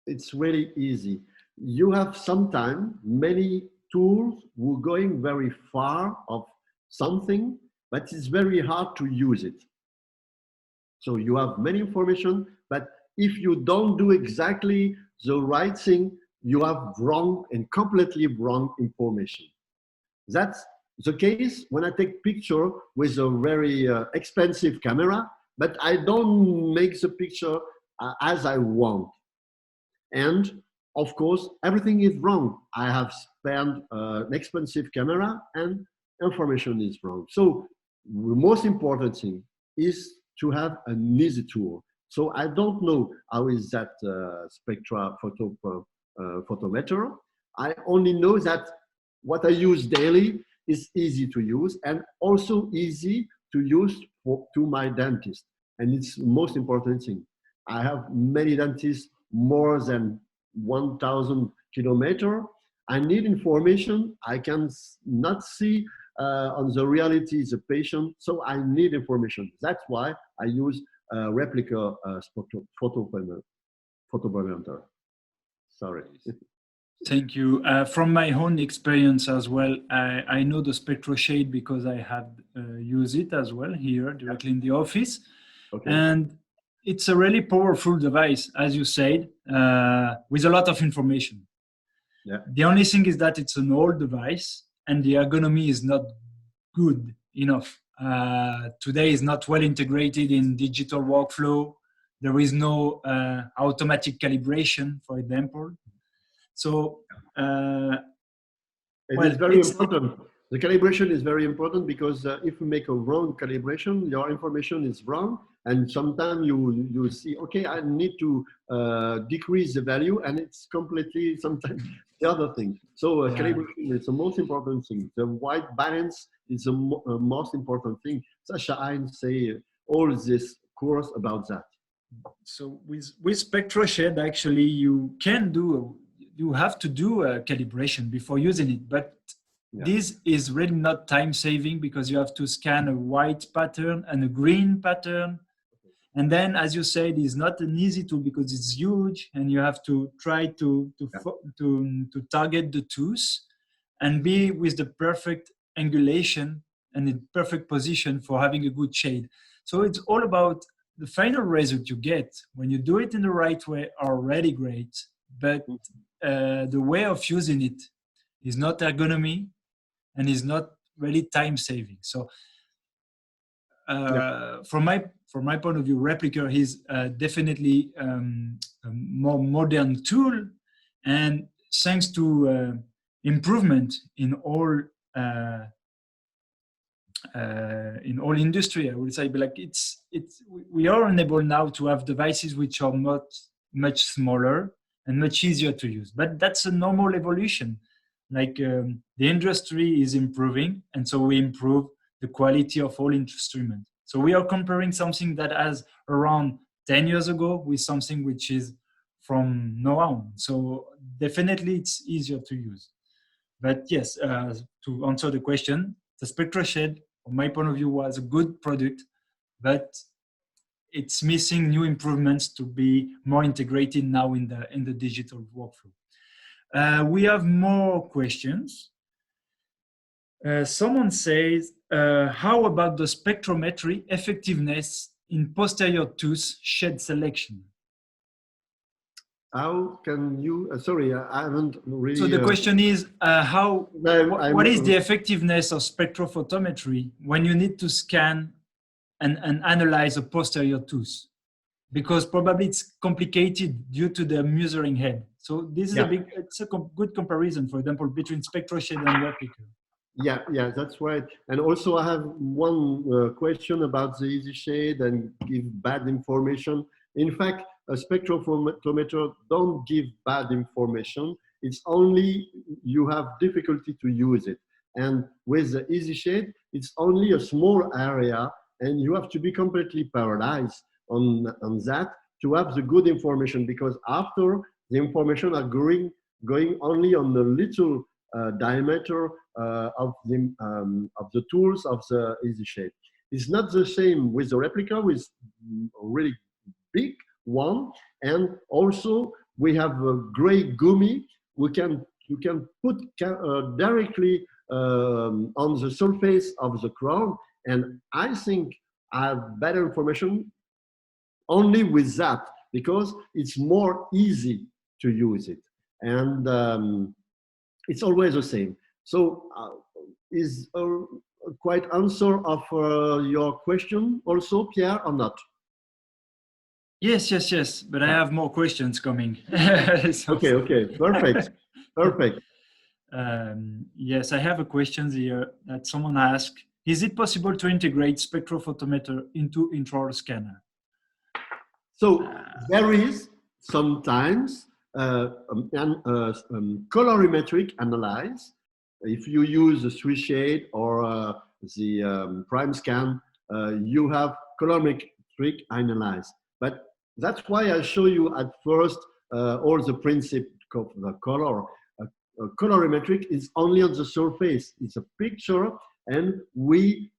it's really easy. You have sometimes many tools who are going very far of something, but it's very hard to use it. So you have many information, but if you don't do exactly the right thing, you have wrong and completely wrong information. That's the case when I take picture with a very expensive camera, but I don't make the picture as I want. And of course, everything is wrong. I have spent an expensive camera and information is wrong. So the most important thing is to have an easy tool. So I don't know how is that spectrophotometer. I only know that what I use daily is easy to use and also easy to use to my dentist. And it's the most important thing. I have many dentists, more than 1,000 kilometers. I need information. I can not see on the reality the patient, so I need information. That's why I use a replica spectrophotometer. Sorry. Thank you. From my own experience as well, I know the SpectroShade because I have used it as well here directly in the office. Okay. And it's a really powerful device, as you said, with a lot of information. Yeah. The only thing is that it's an old device and the ergonomy is not good enough. Today is not well integrated in digital workflow. There is no automatic calibration, for example. So it is very important. The calibration is very important because if you make a wrong calibration, your information is wrong. And sometimes you see, okay, I need to decrease the value, and it's completely sometimes the other thing. So calibration is the most important thing. The white balance is the most important thing. Sasha Hines say all this course about that. So with SpectroShade, actually, you have to do a calibration before using it, but this is really not time saving because you have to scan a white pattern and a green pattern. And then, as you said, it's not an easy tool because it's huge and you have to try to target the tooth and be with the perfect angulation and the perfect position for having a good shade. So it's all about the final result you get. When you do it in the right way are really great, but the way of using it is not ergonomy and is not really time saving. So from my point of view, Replica is definitely a more modern tool And thanks to improvement in all industry, I would say, but like we are unable now to have devices which are much smaller and much easier to use. But that's a normal evolution. Like the industry is improving, and so we improve the quality of all instruments. So we are comparing something that has around 10 years ago with something which is from now on. So definitely it's easier to use. But yes, to answer the question, the SpectroShed, from my point of view, was a good product, but it's missing new improvements to be more integrated now in the digital workflow. We have more questions. Someone says, how about the spectrometry effectiveness in posterior tooth shed selection? How can you, sorry, I haven't really... So the question is, what is the effectiveness of spectrophotometry when you need to scan and analyze a posterior tooth? Because probably it's complicated due to the measuring head. So this is it's a good comparison, for example, between SpectroShed and replica. Yeah, that's right. And also I have one question about the EasyShade and give bad information. In fact, a spectrophotometer don't give bad information. It's only you have difficulty to use it. And with the EasyShade, it's only a small area and you have to be completely paralyzed on that to have the good information, because after the information are going only on the little diameter of the tools of the EasyShade. It's not the same with the replica, with a really big one, and also we have a gray gummy you can put directly on the surface of the crown, and I think I have better information only with that, because it's more easy to use it, and it's always the same. So is a quite answer of your question also, Pierre, or not? Yes, but I have more questions coming. Okay, perfect. Yes, I have a question here that someone asked. Is it possible to integrate spectrophotometer into intraoral scanner? So there is sometimes colorimetric analyze. If you use the SwissShade or the prime scan, you have colorimetric analyze. But that's why I show you at first all the principle of the color. Colorimetric is only on the surface. It's a picture, and we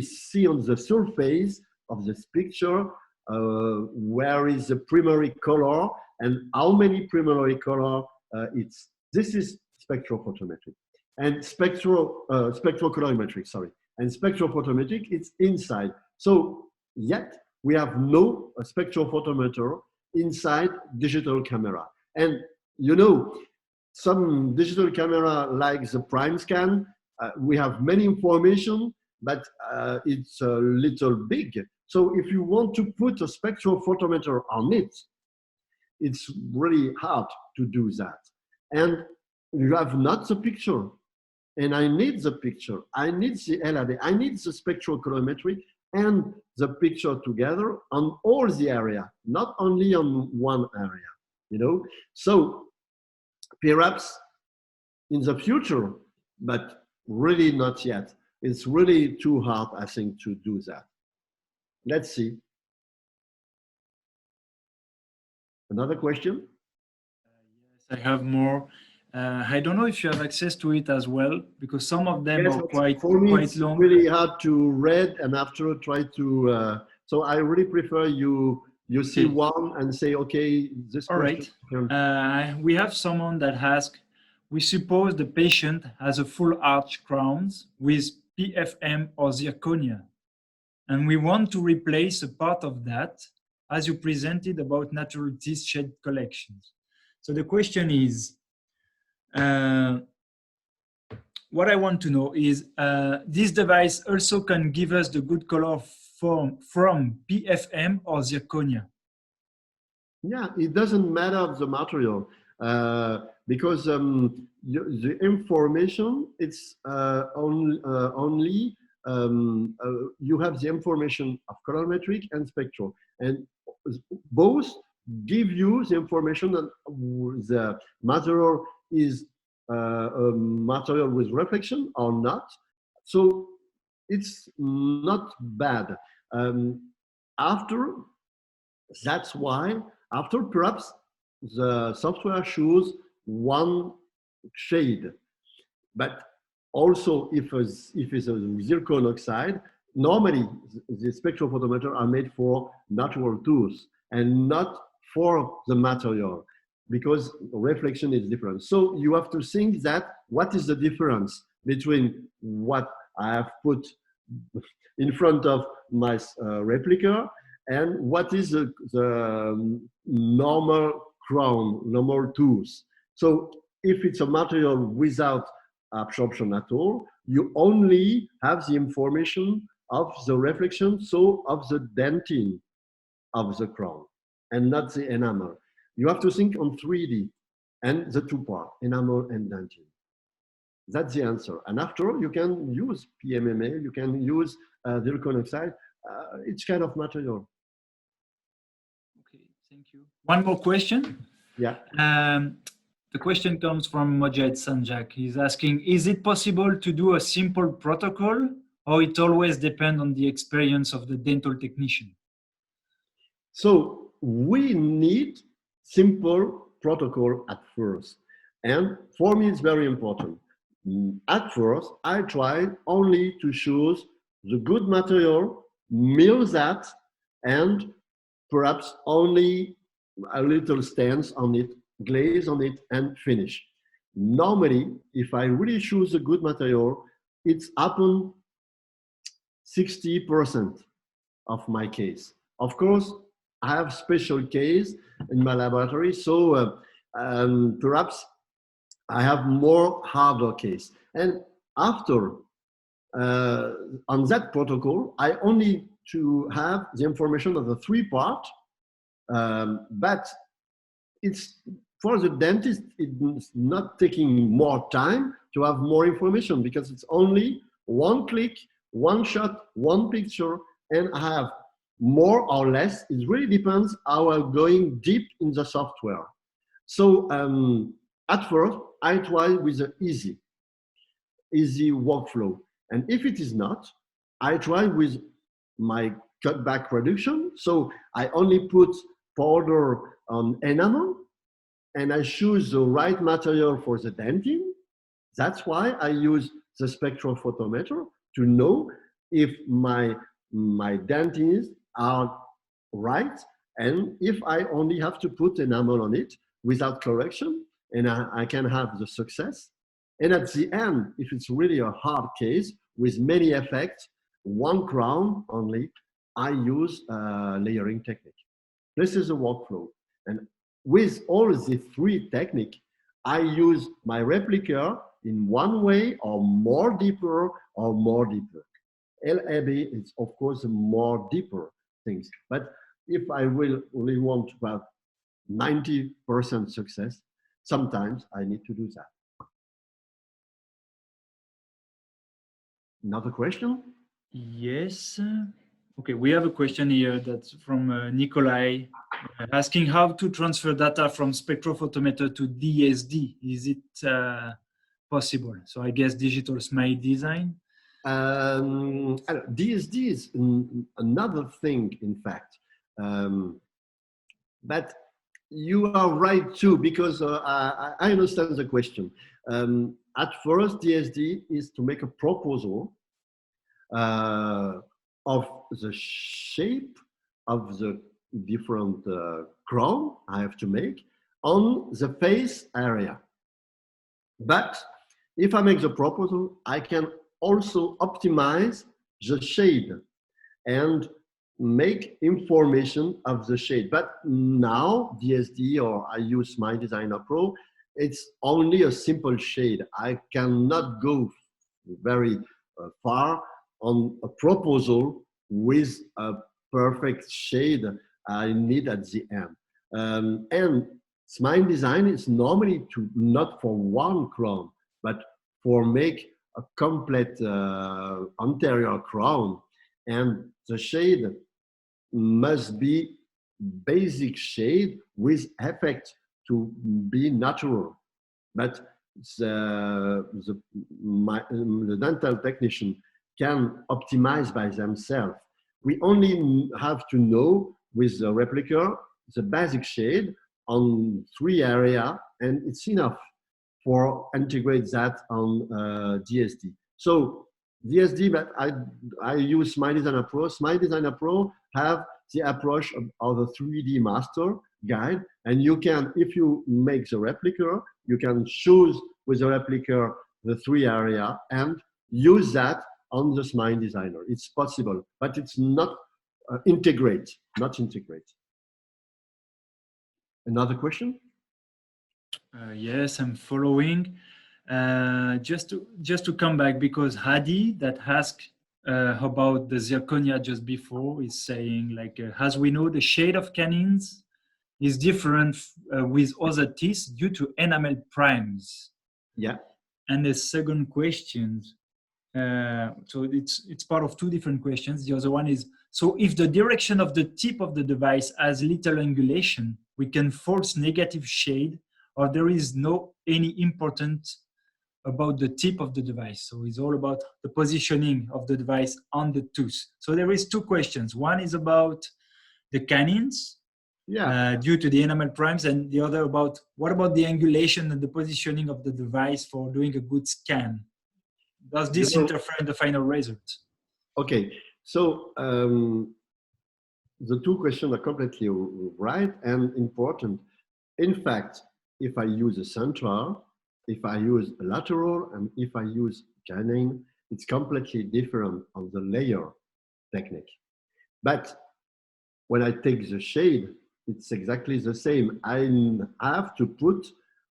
see on the surface of this picture where is the primary color and how many primary color this is spectrophotometric and spectrocolorimetric, sorry. And spectrophotometric, it's inside. So yet we have no spectrophotometer inside digital camera. And you know, some digital camera like the prime scan, we have many information, but it's a little big. So if you want to put a spectrophotometer on it, it's really hard to do that. And you have not the picture. And I need the picture. I need the LRD. I need the spectrocolorimetry and the picture together on all the area, not only on one area, you know? So perhaps in the future, but really not yet. It's really too hard, I think, to do that. Let's see. Another question? Yes, I have more. I don't know if you have access to it as well, because some of them are quite long. It's really hard to read and after try to. So I really prefer you see one and say, okay, this. All right. We have someone that asks, we suppose the patient has a full arch crowns with PFM or zirconia, and we want to replace a part of that, as you presented about natural teeth shed collections. So the question is, what I want to know is, this device also can give us the good color from PFM or zirconia? Yeah, it doesn't matter the material. because the information, it's only you have the information of colorimetric and spectral, and both give you the information that the material is a material with reflection or not. So it's not bad. After, that's why after perhaps the software shows one shade, but also if it's a zircon oxide, normally the spectrophotometer are made for natural tools and not for the material, because reflection is different. So you have to think that what is the difference between what I have put in front of my replica and what is the normal crown, normal tools. So if it's a material without absorption at all, you only have the information of the reflection, so of the denting of the crown and not the enamel. You have to think on 3D and the two parts, enamel and denting. That's the answer. And after, you can use PMMA, you can use zircon oxide. It's kind of material. Okay, thank you. One more question. Yeah. The question comes from Mojed Sanjak. He's asking, is it possible to do a simple protocol, or it always depends on the experience of the dental technician? So we need simple protocol at first. And for me, it's very important. At first, I tried only to choose the good material, mill that, and perhaps only a little stance on it, glaze on it, and finish. Normally, if I really choose a good material, it's happen 60% of my case. Of course, I have special case in my laboratory, so perhaps I have more harder case. And after, on that protocol, I only to have the information of the 3 part, but it's for the dentist, it's not taking more time to have more information, because it's only one click, one shot, one picture, and I have more or less. It really depends how I'm going deep in the software. So at first, I try with the easy workflow. And if it is not, I try with my cutback reduction. So I only put powder on enamel, and I choose the right material for the denting. That's why I use the spectrophotometer to know if my dentings are right, and if I only have to put enamel on it without correction, and I can have the success. And at the end, if it's really a hard case with many effects, one crown only, I use layering technique. This is a workflow. And with all the 3 techniques, I use my replica in one way or more deeper or more deeper. LAB is, of course, more deeper things. But if I will really want to have 90% success, sometimes I need to do that. Another question? Yes. Okay, we have a question here that's from Nikolai, asking how to transfer data from spectrophotometer to DSD. Is it possible? So I guess digital smile design. DSD is another thing, in fact. But you are right too, because I understand the question. At first, DSD is to make a proposal of the shape of the different crown I have to make on the face area. But if I make the proposal, I can also optimize the shade and make information of the shade. But now DSD, or I use Smile Designer Pro, it's only a simple shade. I cannot go very far on a proposal with a perfect shade I need at the end. And Smile design is normally to not for one crown, but for make a complete anterior crown, and the shade must be basic shade with effect to be natural. But the dental technician can optimize by themselves. We only have to know with the replica the basic shade on 3 areas, and it's enough for integrate that on DSD. So DSD, but I use Smile Designer Pro. Smile Designer Pro have the approach of the 3D master guide, and you can, if you make the replica, you can choose with the replica the 3 area and use that on the Smile Designer. It's possible, but it's not integrate, not integrate. Another question? Yes, I'm following. Just to come back, because Hadi that asked about the zirconia just before is saying, like, as we know, the shade of canines is different with other teeth due to enamel primes. Yeah. And the second question, so it's part of 2 different questions. The other one is, so if the direction of the tip of the device has little angulation, we can force negative shade, or there is no any importance about the tip of the device. So it's all about the positioning of the device on the tooth. So there is 2 questions. One is about the canines, due to the enamel primes, and the other about what about the angulation and the positioning of the device for doing a good scan? Does this interfere in the final result? Okay, so the 2 questions are completely right and important. In fact, if I use a central, if I use a lateral, and if I use canine, it's completely different on the layer technique. But when I take the shade, it's exactly the same. I have to put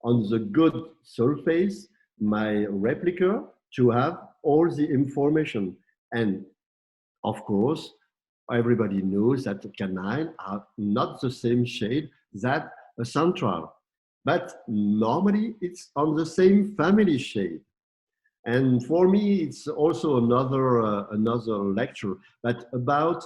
on the good surface my replica to have all the information. And of course, everybody knows that the canine are not the same shade that a central, but normally it's on the same family shade. And for me, it's also another lecture, but about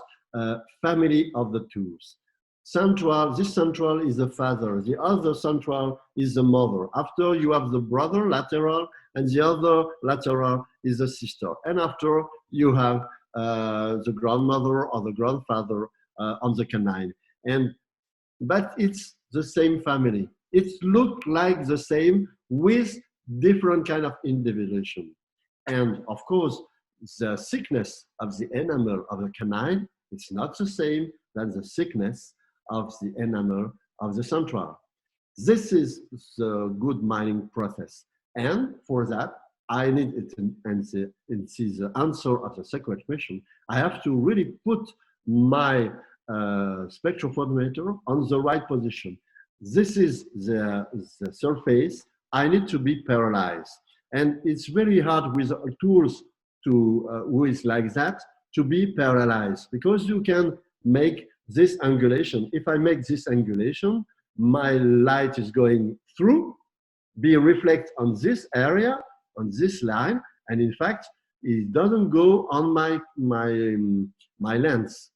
family of the tools. Central, this central is the father, the other central is the mother. After you have the brother lateral, and the other lateral is the sister. And after you have the grandmother or the grandfather on the canine. But it's the same family. It looks like the same with different kind of individuation. And of course, the thickness of the enamel of the canine, it's not the same than the thickness of the enamel of the central. This is the good mining process. And for that, I need it, and this is the answer of the second question. I have to really put my spectrophotometer on the right position. This is the surface. I need to be paralyzed. And it's very hard with tools to, who is like that, to be paralyzed, because you can make this angulation. If I make this angulation, my light is going through, be reflect on this area, on this line, and in fact, it doesn't go on my lens.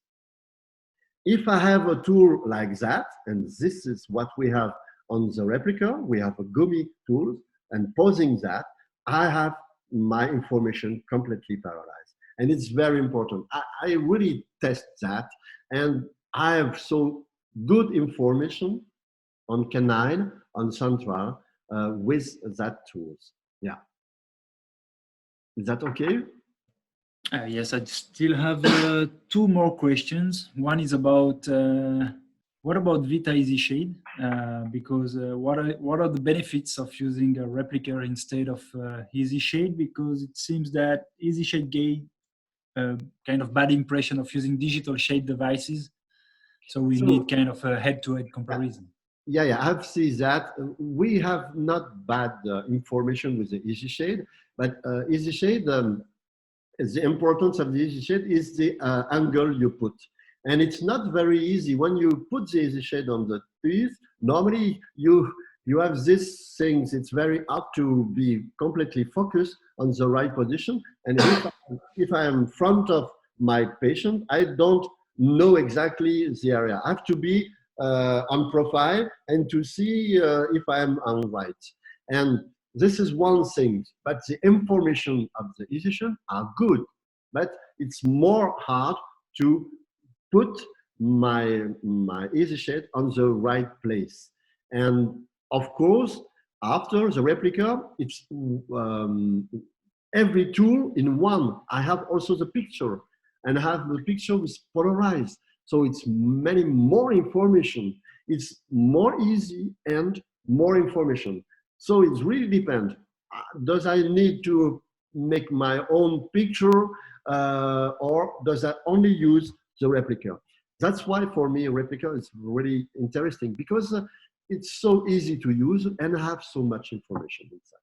If I have a tool like that, and this is what we have on the replica, we have a gummy tool, and posing that, I have my information completely paralyzed. And it's very important. I really test that, and I have so good information on canine, on central, with that tools. Yeah. Is that okay? Yes, I still have 2 more questions. One is about what about Vita Easy Shade? Because what are the benefits of using a replica instead of Easy Shade? Because it seems that Easy Shade gave a kind of bad impression of using digital shade devices. So we need kind of a head-to-head comparison. Yeah, I have seen that. We have not bad information with the Easy Shade, but Easy Shade, the importance of the Easy Shade is the angle you put. And it's not very easy. When you put the easy shade on the teeth, normally you have these things. It's very hard to be completely focused on the right position. And if I am in front of my patient, I don't know exactly the area. I have to be on profile and to see if I am on right. And this is one thing, but the information of the physician are good, but it's more hard to put my easy shade on the right place. And of course, after the replica, it's every tool in one. I have also the picture, and I have the picture with polarized. So it's many more information. It's more easy and more information. So it really depends. Does I need to make my own picture or does I only use the replica? That's why for me, a replica is really interesting because it's so easy to use and have so much information inside.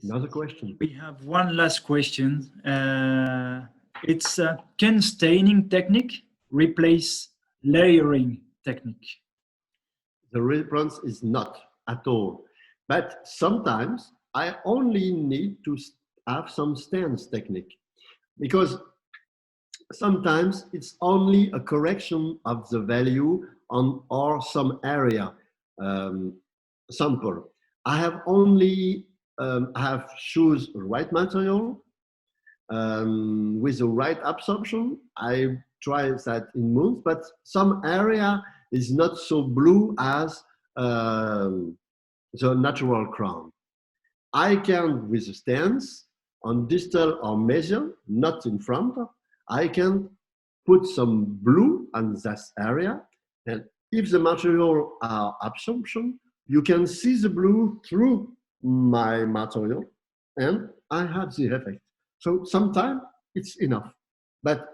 Another question. We have one last question. It's can staining technique replace layering technique? The response is not at all. But sometimes I only need to have some stance technique because sometimes it's only a correction of the value on or some area sample. I have only have choose the right material with the right absorption. I try that in months, but some area is not so blue as the natural crown. I can, with a stance on distal or mesial, not in front, I can put some blue on that area. And if the material are absorption, you can see the blue through my material and I have the effect. So sometimes it's enough. But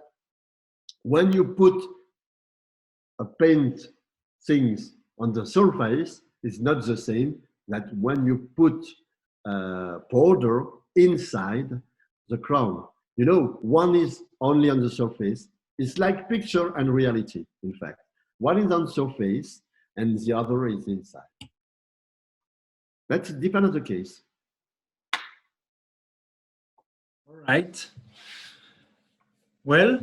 when you put a paint things on the surface, it's not the same that when you put powder inside the crown. You know, one is only on the surface. It's like picture and reality, in fact. One is on the surface and the other is inside. That depends on the case. All right. Well,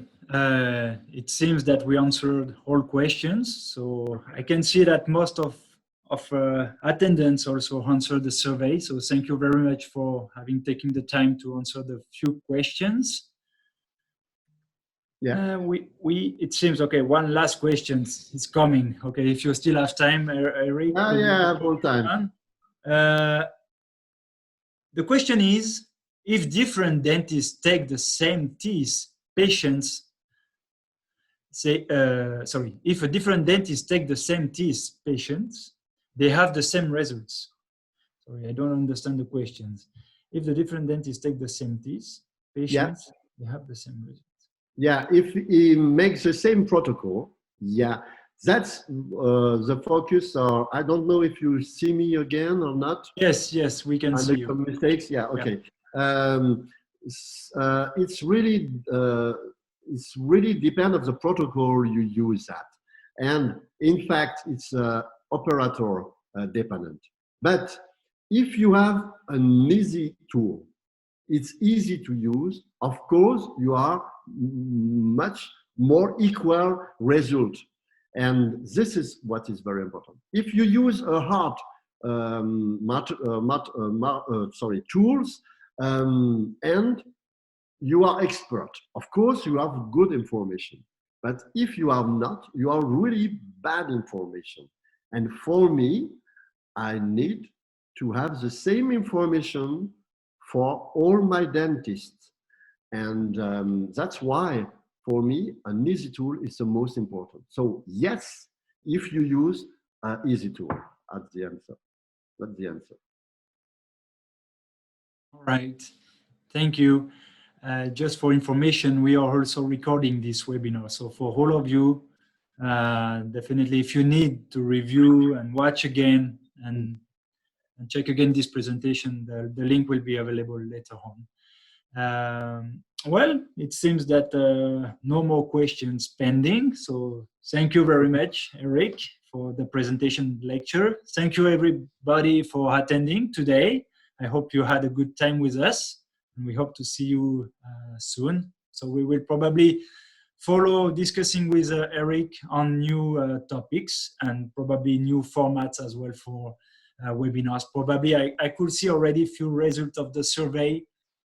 it seems that we answered all questions. So I can see that most of attendants also answered the survey. So thank you very much for having taken the time to answer the few questions. Yeah. It seems, okay, one last question is coming. Okay, if you still have time, Eric. Yeah, I have all time. The question is, if different dentists take the same teeth, patients say, if a different dentist take the same teeth, patients, they have the same results. Sorry, I don't understand the questions. If the different dentists take the same teeth, patients, they have the same results. Yeah, if he makes the same protocol, yeah, that's the focus. Or I don't know if you see me again or not. Yes, we can see make you. some mistakes. Yeah, okay. Yeah. It's really depend of the protocol you use that, and in fact, it's operator dependent. But if you have an easy tool, it's easy to use. Of course, you are much more equal result. And this is what is very important. If you use a hard tools and you are expert, of course, you have good information. But if you are not, you are really bad information. And for me, I need to have the same information for all my dentists. And that's why, for me, an easy tool is the most important. So yes, if you use an easy tool, that's the answer. That's the answer. All right, thank you. Just for information, we are also recording this webinar. So for all of you, definitely if you need to review and watch again and check again this presentation, the link will be available later on. Well, it seems that no more questions pending. So thank you very much, Eric, for the presentation lecture. Thank you, everybody, for attending today. I hope you had a good time with us, and we hope to see you soon. So we will probably follow discussing with Eric on new topics and probably new formats as well for webinars. Probably I could see already a few results of the survey,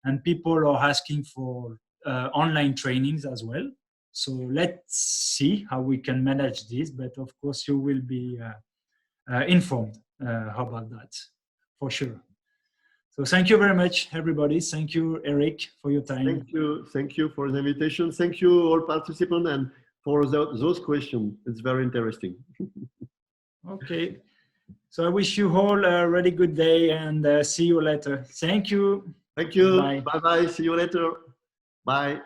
and people are asking for online trainings as well. So let's see how we can manage this, but of course you will be informed about that for sure. So thank you very much, everybody. Thank you, Eric, for your time. Thank you for the invitation. Thank you all participants and for those questions. It's very interesting. Okay. So I wish you all a really good day and see you later. Thank you. Thank you. Bye. Bye-bye. See you later. Bye.